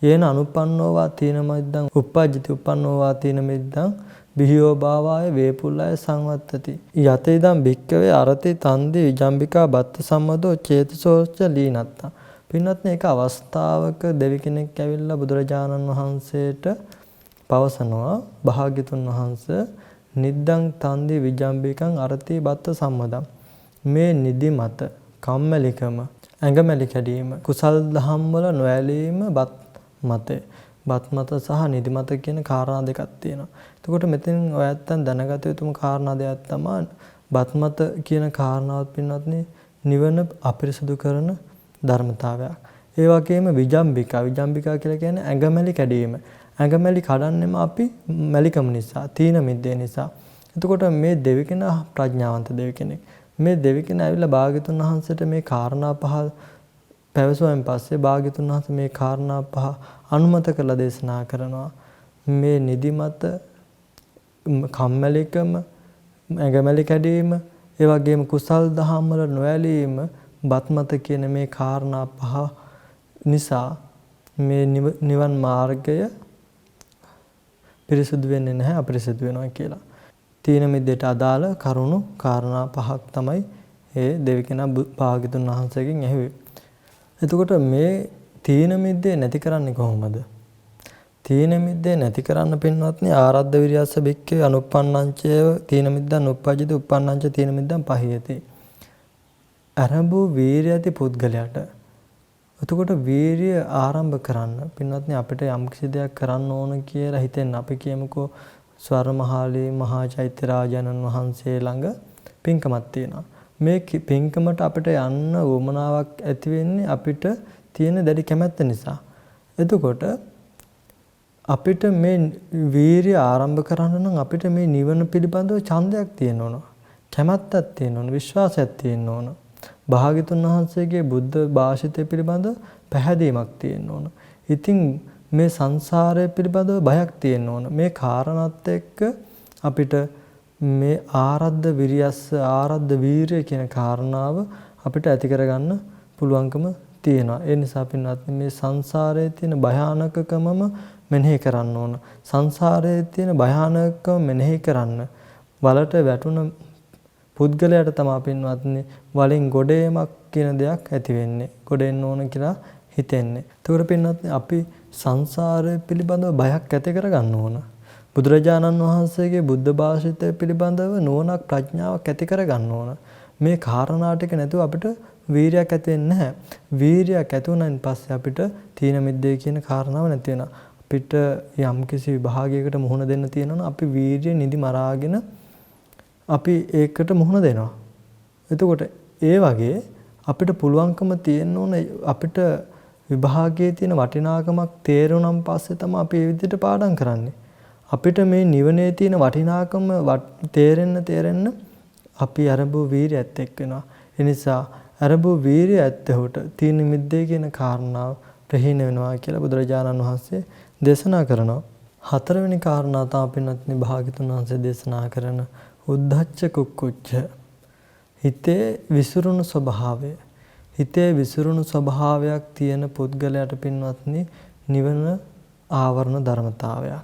යේන අනුපන්නෝවා තීන මිද්දං උප්පජ්ජති උපන්නෝවා තීන මිද්දං බිහියෝ භාවාය වේපුල්ලාය සංවත්තති යතේදම් භික්කවේ අරති තන්දි විජම්බිකා බත්ත සම්මදෝ චේතසෝච්ච ලීනත්තා. පින්නත් මේක අවස්ථාවක දෙවි කෙනෙක් ඇවිල්ලා බුදුරජාණන් වහන්සේට පවසනවා භාග්‍යතුන් වහන්සේ නිද්දං තන්දි විජම්බිකං අරති බත්ත සම්මදම්. මේ නිදි මත කම්මැලිකම ඇඟමැලි කැඩීම කුසල් දහම් වල නොඇලීම බත් මතේ බත් මත සහ නිදි මත කියන කාරණා දෙකක් තියෙනවා. එතකොට මෙතෙන් ඔයත්තන් දැනගත යුතුම කාරණා දෙයක් තමයි බත් මත කියන කාරණාවත් පින්වත්නි නිවන අපිරිසුදු කරන ධර්මතාවයක්. ඒ වගේම විජම්බිකා කියලා කියන්නේ ඇඟමැලි කැඩීම. ඇඟමැලි කඩන්නෙම අපි මැලිකම නිසා, තීන මිද්දේ නිසා. එතකොට මේ දෙවි කෙනා ප්‍රඥාවන්ත දෙවි කෙනෙක්. මේ දෙවි කෙනා ඇවිල්ලා භාග්‍යතුන් වහන්සේට මේ කාරණා පහ පැවසුවෙන් පස්සේ භාග්‍යතුන් වහන්සේ මේ කාරණා පහ අනුමත කරලා දේශනා කරනවා. මේ නිදිමත, කම්මැලිකම, ඇඟමැලි කැඩීම, ඒ වගේම කුසල් දහම් වල නොඇලීම, බත්මත කියන මේ කාරණා පහ නිසා මේ නිවන් මාර්ගය පිරිසුදු වෙන්නේ නැහැ, අපිරිසුදු වෙනවා කියලා. තීන මිද්දේට අදාළ කරුණු කාරණා පහක් තමයි ඒ දෙවි කෙනා භාග්‍යතුන් වහන්සේගෙන් ඇහුවේ. එතකොට මේ තීන මිද්දේ නැති කරන්නේ කොහොමද? තීන මිද්දේ නැති කරන්න පින්වත්නි ආරද්ධ විරියස්ස බික්කේ අනුප්පන්නංචේව තීන මිද්දං උප්පජ්ජති උප්පන්නංච තීන මිද්දං පහියති. අරඹු වීරිය ඇති පුද්ගලයාට එතකොට වීරිය ආරම්භ කරන්න පින්වත්නි අපිට යම් කිසි දෙයක් කරන්න ඕන කියලා හිතෙන් අපි කියමුකෝ ස්වර්ණමහාලී මහා චෛත්‍ය රාජානන් වහන්සේ ළඟ පින්කමක් තියෙනවා. මේ පින්කමට අපිට යන්න උවමනාවක් ඇති වෙන්නේ අපිට තියෙන දැඩි කැමැත්ත නිසා. එතකොට අපිට මේ වීරිය ආරම්භ කරන්න නම් අපිට මේ නිවන පිළිබඳව ඡන්දයක් තියෙන්න ඕන. කැමැත්තක් තියෙන්න ඕන, විශ්වාසයක් තියෙන්න ඕන. භාග්‍යතුන් වහන්සේගේ බුද්ධ භාෂිතය පිළිබඳව පැහැදීමක් තියෙන්න ඕන. ඉතින් මේ සංසාරය පිළිබඳව බයක් තියෙන්න ඕන. මේ කාරණාත් එක්ක අපිට මේ ආරද්ධ විරියස්ස ආරද්ධ වීරිය කියන කාරණාව අපිට ඇති කරගන්න පුළුවන්කම තියෙනවා. ඒ නිසා පින්වත්නි මේ සංසාරයේ තියෙන භයානකකමම මෙනෙහි කරන්න ඕන. සංසාරයේ තියෙන භයානකකම මෙනෙහි කරන්න වලට වැටුණ පුද්ගලයාට තමයි පින්වත්නි වලින් ගොඩේමක් කියන දෙයක් ඇති වෙන්නේ. ගොඩෙන්න ඕන කියලා හිතෙන්නේ. ඒකෝර පින්වත්නි අපි සංසාරය පිළිබඳව බයක් ඇති කරගන්න ඕන. බුදුරජාණන් වහන්සේගේ බුද්ධ භාෂිතය පිළිබඳව නුවණක් ප්‍රඥාවක් ඇති කරගන්න ඕන. මේ කාරණා ටික නැතුව අපිට වීරියක් ඇති වෙන්නේ නැහැ. වීරියක් ඇති වුණාන් පස්සේ අපිට තීන මිද්දේ කියන කාරණාව නැති වෙනවා. අපිට යම්කිසි විභාගයකට මුහුණ දෙන්න තියෙනවා අපි වීරිය නිදි මරාගෙන අපි ඒකට මුහුණ දෙනවා. එතකොට ඒ වගේ අපිට පුළුවන්කම තියෙන්න ඕන අපිට විභාගයේ තියෙන වටිනාකමක් තේරුණාන් පස්සේ තමයි අපි මේ විදිහට පාඩම් කරන්නේ. අපිට මේ නිවනේ තියෙන වටිනාකම තේරෙන්න අපි අරඹු වීරියත් එක්ක වෙනවා. ඒ නිසා අරඹු වීරිය ඇත්තහොට තීන මිද්දේ කියන කාරණාව ප්‍රහීන වෙනවා කියලා බුදුරජාණන් වහන්සේ දේශනා කරනවා. හතරවෙනි කාරණා තමයි පින්වත්නි භාග්‍යතුන් වහන්සේ දේශනා කරන උද්ධච්ච කුක්කුච්ච. හිතේ විසිරුණු ස්වභාවය. හිතේ විසිරුණු ස්වභාවයක් තියෙන පුද්ගලයාට පින්වත්නි නිවන ආවරණ ධර්මතාවයක්.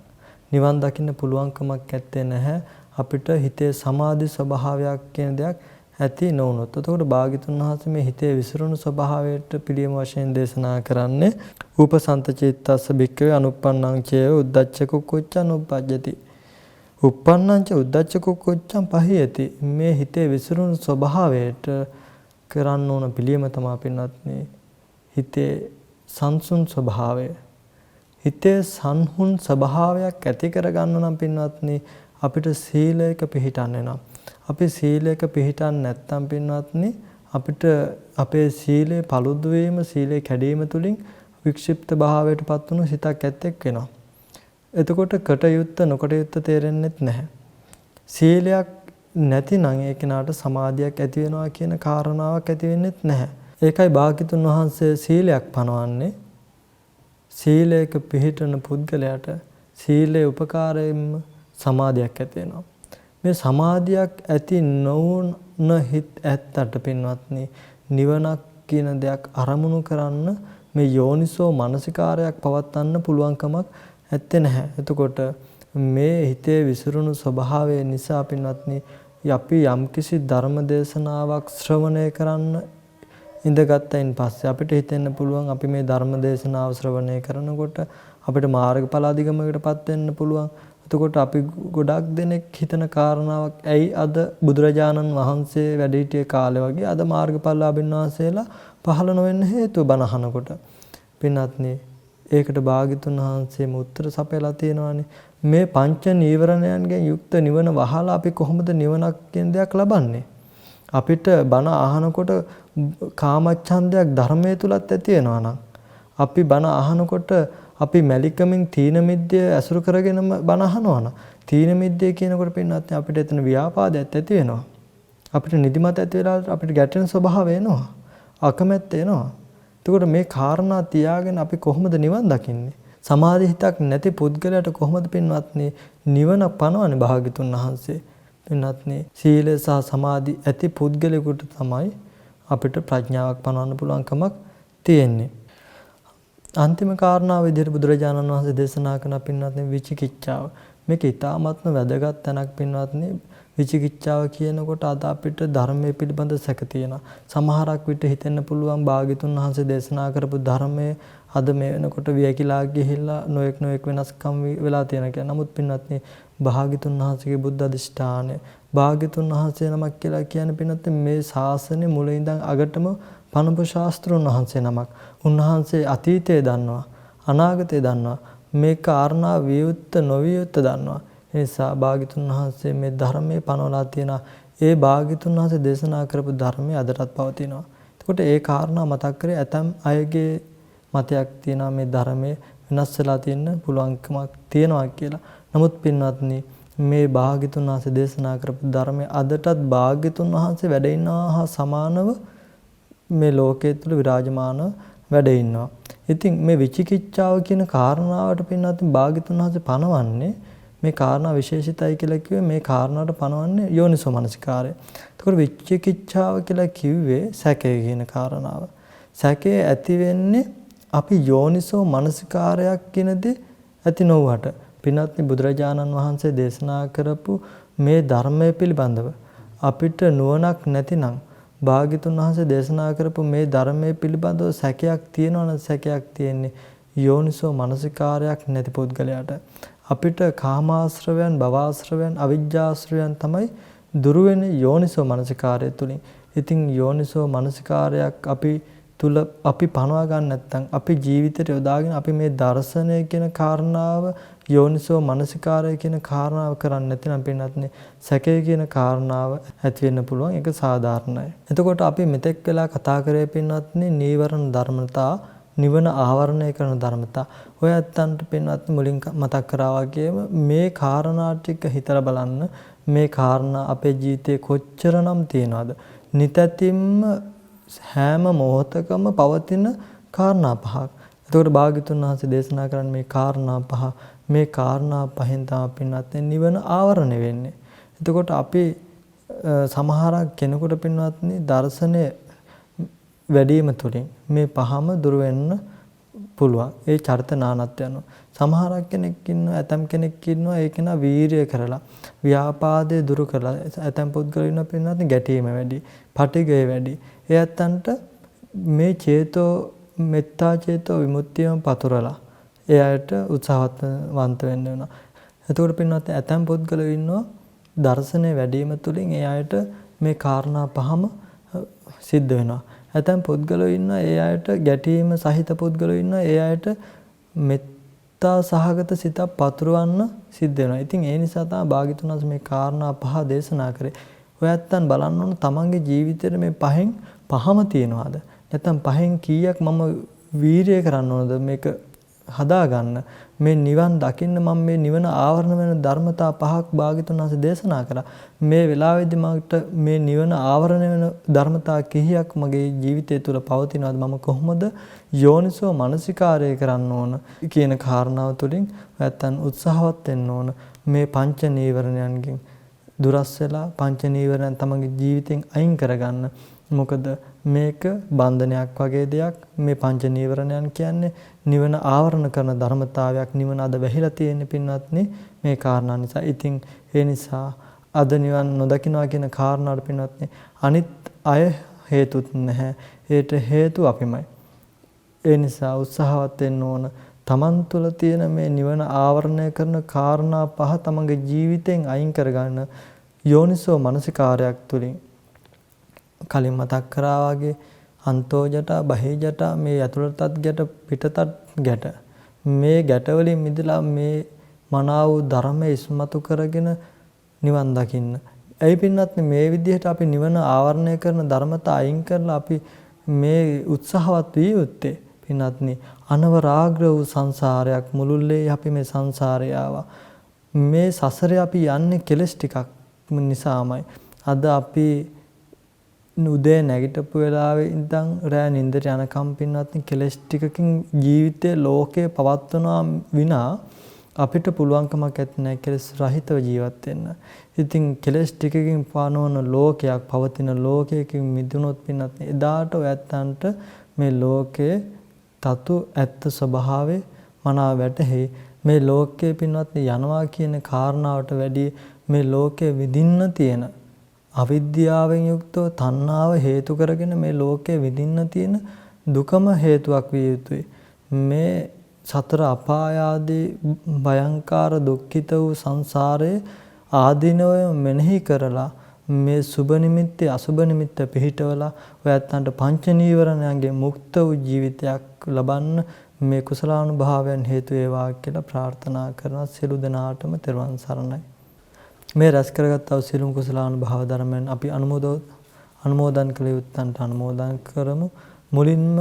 නිවන් දකින්න පුළුවන්කමක් ඇත්තේ නැහැ. අපිට හිතේ සමාධි ස්වභාවයක් කියන දෙයක් ඇති නොවුනොත්. එතකොට භාග්‍යතුන් වහන්සේ මේ හිතේ විසිරුණු ස්වභාවයට පිළියම වශයෙන් දේශනා කරන්නේ උපසන්ත චිත්තස්ස භික්ඛවේ අනුප්පන්නං චේව උද්ධච්ච කුක්කුච්චං උප්පජ්ජති. උප්පන්නං ච උද්ධච්ච කුක්කුච්චං පහියති. මේ හිතේ විසිරුණු ස්වභාවයට කරන්න ඕන පිළියම තමයි පින්වත්නි හිතේ සංසුන් ස්වභාවය. හිතේ සංහුන් ස්වභාවයක් ඇති කරගන්න නම් පින්වත්නි අපිට සීලයක පිහිටන්න වෙනවා. අපි සීලයක පිහිටන් නැත්නම් පින්වත්නි අපිට අපේ සීලේ paludu වීම සීලේ කැඩීම තුලින් වික්ෂිප්ත භාවයටපත් වුණු සිතක් ඇත්තෙක් වෙනවා. එතකොට කටයුත්ත නොකටයුත්ත තේරෙන්නෙත් නැහැ. සීලයක් නැතිනම් ඒ කෙනාට සමාධියක් ඇති වෙනවා කියන කාරණාවක් ඇති වෙන්නෙත් නැහැ. ඒකයි භාග්‍යතුන් වහන්සේ සීලයක් පනවන්නේ. සීලයක පිහිටන පුද්ගලයාට සීලේ උපකාරයෙන්ම සමාධියක් ඇති වෙනවා. මේ සමාධියක් ඇති නොවුන හිත ඇත්තට පින්වත්නි නිවනක් කියන දෙයක් අරමුණු කරන්න මේ යෝනිසෝ මනසිකාරයක් පවත්වන්න පුළුවන්කමක් ඇත්තේ නැහැ. එතකොට මේ හිතේ විසිරුණු ස්වභාවය නිසා පින්වත්නි අපි යම්කිසි ධර්ම දේශනාවක් ශ්‍රවණය කරන්න ඉඳගත්යින් පස්සේ අපිට හිතෙන්න පුළුවන් අපි මේ ධර්ම දේශනාව ශ්‍රවණය කරනකොට අපිට මාර්ගඵල අධිගමයකටපත් වෙන්න පුළුවන්. එතකොට අපි ගොඩක් දෙනෙක් හිතන කාරණාවක් ඇයි අද බුදුරජාණන් වහන්සේ වැඩ සිටිය කාලේ වගේ අද මාර්ගඵලලාභින් වහන්සේලා පහළ නොවෙන්න හේතුව බණ අහනකොට. පින්වත්නි ඒකට භාග්‍යතුන් වහන්සේම උත්තර සපයලා තියෙනවානේ. මේ පංච නීවරණයන්ගෙන් යුක්ත නිවන වහලා අපි කොහොමද නිවනක් කියන දෙයක් ලබන්නේ? අපිට බණ අහනකොට කාමච්ඡන්දයක් ධර්මයේ තුලත් ඇති වෙනවා නම් අපි බණ අහනකොට අපි මැලිකමින් තීන මිද්දය ඇසුරු කරගෙනම බණ අහනවා නම් තීන මිද්දේ කියනකොට පින්නත් අපිට එතන ව්‍යාපාදයක් ඇති වෙනවා. අපිට නිදිමත ඇති වෙලා අපිට ගැටෙන ස්වභාවය එනවා. අකමැත්ත එනවා. එතකොට මේ කාරණා තියාගෙන අපි කොහොමද නිවන් දකින්නේ? සමාධි හිතක් නැති පුද්ගලයාට කොහොමද පින්වත්නි නිවන පනවන්නේ භාග්‍යතුන් වහන්සේ? පින්වත්නි සීල සහ සමාධි ඇති පුද්ගලයෙකුට තමයි අපිට ප්‍රඥාවක් පනවන්න පුළුවන්කමක් තියෙන්නේ. අන්තිම කාරණාව විදිහට බුදුරජාණන් වහන්සේ දේශනා කරන පින්වත්නි විචිකිච්ඡාව. මේක ඊ타ත්ම වැදගත් තැනක් පින්වත්නි. විචිකිච්ඡාව කියනකොට අද අපිට ධර්මයේ පිළිබඳ සැක තියෙනවා. සමහරක් විට හිතෙන්න පුළුවන් භාග්‍යතුන් වහන්සේ දේශනා කරපු ධර්මයේ අද මේ වෙනකොට වියකිලා ගිහිල්ලා නොඑක් වෙනස්කම් වෙලා තියෙන කියලා. නමුත් පින්වත්නි භාග්‍යතුන් වහන්සේගේ බුද්ධ අධිෂ්ඨානය භාග්‍යතුන් වහන්සේ නමක් කියලා කියන්නේ පින්වත්නි මේ ශාසනය මුල ඉඳන් අගටම පනපු ශාස්ත්‍රුන් වහන්සේ නමක්. උන්වහන්සේ අතීතය දන්නවා, අනාගතය දන්නවා, මේ කාරණා වියුත්ත නොවියුත්ත දන්නවා. ඒ නිසා භාග්‍යතුන් වහන්සේ මේ ධර්මයේ පනවලා තියෙන ඒ භාග්‍යතුන් වහන්සේ දේශනා කරපු ධර්මයේ අදටත් පවතිනවා. එතකොට ඒ කාරණා මතක් කරේ ඇතම් අයගේ මතයක් තියෙනවා මේ ධර්මයේ වෙනස් වෙලා තියෙන්න පුළුවන්කමක් තියෙනවා කියලා. නමුත් පින්වත්නි මේ භාග්‍යතුන් වහන්සේ දේශනා කරපු ධර්මයේ අදටත් භාග්‍යතුන් වහන්සේ වැඩ ඉන්නවා හා සමානව මේ ලෝකයේ තුල විරාජමාන වැඩ ඉන්නවා. ඉතින් මේ විචිකිච්ඡාව කියන කාරණාවට පින්වත්නි භාග්‍යතුන් වහන්සේ පනවන්නේ මේ කාරණා විශේෂිතයි කියලා කිව්වේ මේ කාරණාවට පනවන්නේ යෝනිසෝ මනසිකාරය. එතකොට විචිකිච්ඡාව කියලා කිව්වේ සැකය කියන කාරණාව. සැකය ඇති වෙන්නේ අපි යෝනිසෝ මනසිකාරයක් කියන දේ ඇති නොවුවට. පින්වත්නි බුදුරජාණන් වහන්සේ දේශනා කරපු මේ ධර්මය පිළිබඳව අපිට නුවණක් නැතිනම් භාග්‍යතුන් වහන්සේ දේශනා කරපු මේ ධර්මයේ පිළිබඳව සැකයක් තියෙනවා නම් සැකයක් තියෙන්නේ යෝනිසෝ මනසිකාරයක් නැති පුද්ගලයාට. අපිට කාමාශ්‍රවයන්, භවආශ්‍රවයන්, අවිජ්ජාශ්‍රවයන් තමයි දුරු වෙන්නේ යෝනිසෝ මනසිකාරය තුලින්. ඉතින් යෝනිසෝ මනසිකාරයක් අපි පනවා ගන්න නැත්නම් අපි ජීවිතයට යොදාගෙන අපි මේ දර්ශනය කියන කාරණාව යෝනිසෝ මනසිකාරය කියන කාරණාව කරන්නේ නැත්නම් පින්නත්නේ සැකය කියන කාරණාව ඇති වෙන්න පුළුවන්. ඒක සාධාරණයි. එතකොට අපි මෙතෙක් වෙලා කතා කරේ පින්නත්නේ නීවරණ ධර්මතා, නිවන ආවරණය කරන ධර්මතා. ඔය ඇත්තන්ට පින්නත්නේ මුලින් මතක් කරා වගේම මේ කාරණා ටික හිතලා බලන්න මේ කාරණා අපේ ජීවිතේ කොච්චරනම් තියනවද? නිතැතිම්ම හැම මොහොතකම පවතින කාරණා පහක්. එතකොට භාග්‍යතුන් වහන්සේ දේශනා කරන්නේ මේ කාරණා පහ. මේ කාරණා පහෙන් තමයි පින්වත්නි නිවන ආවරණය වෙන්නේ. එතකොට අපි සමහරක් කෙනෙකුට පින්වත්නි දර්ශනය වැඩිම තුලින් මේ පහම දුර වෙන්න පුළුවන්. ඒ චරිත නානත්වයන්. සමහරක් කෙනෙක් ඉන්නවා, ඇතම් කෙනෙක් ඉන්නවා ඒක නා වීරිය කරලා, ව්‍යාපාදේ දුරු කරලා, ඇතම් පුද්ගලයෝ ඉන්නවා පින්වත්නි ගැටීම වැඩි, පටිඝය වැඩි. ඒ ඇත්තන්ට මේ චේතෝ මෙත්තා චේතෝ විමුක්තියම පතුරලා එයාට උත්සාහවන්ත වෙන්න වෙනවා. එතකොට පින්වත් ඇතම් පුද්ගලයෝ ඉන්නවා දර්ශනය වැඩිම තුලින් එයාට මේ කාරණා පහම සිද්ධ වෙනවා. ඇතම් පුද්ගලයෝ ඉන්නවා එයාට ගැටීම සහිත පුද්ගලයෝ ඉන්නවා එයාට මෙත්තා සහගත සිතක් පතුරවන්න සිද්ධ වෙනවා. ඉතින් ඒ නිසා තමයි භාග්‍යතුන් වහන්සේ මේ කාරණා පහ දේශනා කරේ. ඔය ඇත්තන් බලන්න ඕන තමන්ගේ ජීවිතේට මේ පහම තියනවාද? නැත්නම් පහෙන් කීයක් මම වීරිය කරන්න ඕනද මේක හදාගන්න? මේ නිවන් දකින්න මම මේ නිවන ආවරණ වෙන ධර්මතා පහක් භාග්‍යතුන් වහන්සේ දේශනා කරා. මේ වෙලාවේදී මට මේ නිවන ආවරණ වෙන ධර්මතා කිහියක් මගේ ජීවිතය තුළ පවතිනවාද? මම කොහොමද යෝනිසෝ මනසිකාරය කරන්න ඕන කියන කාරණාව තුළින් නැත්තම් උත්සාහවත් වෙන්න ඕන. මේ පංච නීවරණයන්ගෙන් දුරස් වෙලා පංච නීවරණයන් තමගේ ජීවිතෙන් අයින් කරගන්න. මොකද මේක බන්ධනයක් වගේ දෙයක්. මේ පංච නීවරණයන් කියන්නේ නිවන ආවරණ කරන ධර්මතාවයක්. නිවන අද වැහිලා තියෙන පින්වත්නි මේ කාරණා නිසා. ඉතින් ඒ නිසා අද නිවන් නොදකින්නවා කියන කාරණාවට පින්වත්නි අනිත් අය හේතුත් නැහැ. ඒට හේතු අපිමයි. ඒ නිසා උත්සාහවත් වෙන්න ඕන. තමන් තුළ තියෙන මේ නිවන ආවරණය කරන කාරණා පහ තමගේ ජීවිතෙන් අයින් කරගන්න යෝනිසෝ මනසිකාරයක් තුලින් කලින් මතක් කරා වගේ අන්තෝ ජට බහේ ජට මේ ඇතුළතත් ගැට පිටතත් ගැට මේ ගැට වලින් මිදලා මේ මනාව ධර්මයේ ඉස්මතු කරගෙන නිවන් දකින්න. එයි පින්නත් මේ විදිහට අපි නිවන ආවරණය කරන ධර්මතා අයින් කරලා අපි මේ උත්සාහවත් විය යුත්තේ පින්නත්නි අනවරාග්‍ර වූ සංසාරයක් මුළුල්ලේ අපි මේ සංසාරය ආවා. මේ සසරේ අපි යන්නේ කෙලස් ටිකක් නිසාමයි. අද අපි උදේ නැගිටපු වෙලාවේ ඉඳන් රෑ නිින්දට යනකම් පින්වත්නි කෙලස් ටිකකින් ජීවිතේ ලෝකේ පවත්වනවා විනා අපිට පුළුවන්කමක් නැත්නම් කෙලස් රහිතව ජීවත් වෙන්න. ඉතින් කෙලස් ටිකකින් පානවන ලෝකයක් පවතින ලෝකයකින් මිදුණොත් පින්වත්නි එදාට ඔයත්තන්ට මේ ලෝකයේ තතු ඇත්ත ස්වභාවය මනාව වැටහෙයි. මේ ලෝකයේ පින්වත්නි යනවා කියන කාරණාවට වැඩි මේ ලෝකේ විඳින්න තියෙන අවිද්‍යාවෙන් යුක්තව තණ්හාව හේතු කරගෙන මේ ලෝකේ විඳින්න තියෙන දුකම හේතුවක් විය යුතුයි. මේ සතර අපාය ආදී භයංකාර දුක්ඛිත වූ සංසාරයේ ආදීනවය මෙනෙහි කරලා මේ සුබ නිමිත්තේ අසුබ නිමිත්ත පිහිටවලා ඔයත්තන්ට පංච නීවරණයන්ගේ මුක්ත වූ ජීවිතයක් ලබන්න මේ කුසලානුභාවයන් හේතු වේවා කියලා ප්‍රාර්ථනා කරන සියලු දෙනාටම තෙරුවන් සරණයි. මේ රැස් කරගත් අවු සියලුම කුසලානුභාව ධර්මයන් අපි අනුමෝදන් කළ යුත්තන්ට අනුමෝදන් කරමු. මුලින්ම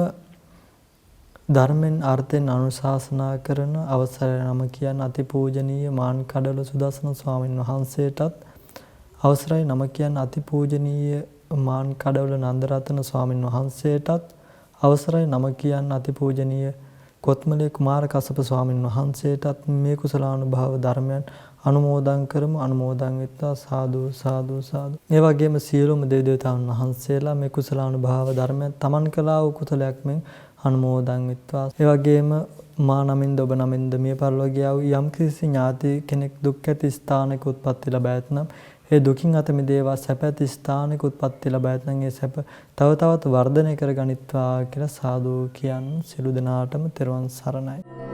ධර්මෙන් අර්ථයෙන් අනුශාසනා කරන අවසරයි නම කියන අතිපූජනීය මාන්කඩවල සුදස්සන ස්වාමීන් වහන්සේටත් අවසරයි නම කියන අතිපූජනීය මාන්කඩවල නන්දරතන ස්වාමීන් වහන්සේටත් අවසරයි නම කියන අතිපූජනීය කොත්මලේ කුමාර කස්සප ස්වාමීන් වහන්සේටත් මේ කුසලානුභාව ධර්මයන් අනුමෝදන් කරමු. අනුමෝදන් වෙත්වා සාදු සාදු සාදු. ඒ වගේම සියලුම දෙවි දේවතාවුන් වහන්සේලා මේ කුසලානුභාව ධර්මයන් තමන් කළා වූ කුසලයක් මෙන් අනුමෝදන් වෙත්වා. ඒ වගේම මා නමින්ද ඔබ නමින්ද මිය පරලෝකියා වූ යම් කිසි ඥාති කෙනෙක් දුක් ඇති ස්ථානයක උත්පත්ති ලබා ඇතනම් ඒ දුකින් අත මිදේවා, සැප ඇති ස්ථානයක උත්පත්ති ලබා ඇතනම් ඒ සැප තව තවත් වර්ධනය කර ගනිත්වා කියලා සාදු කියන් සියලු දෙනාටම තෙරුවන් සරණයි.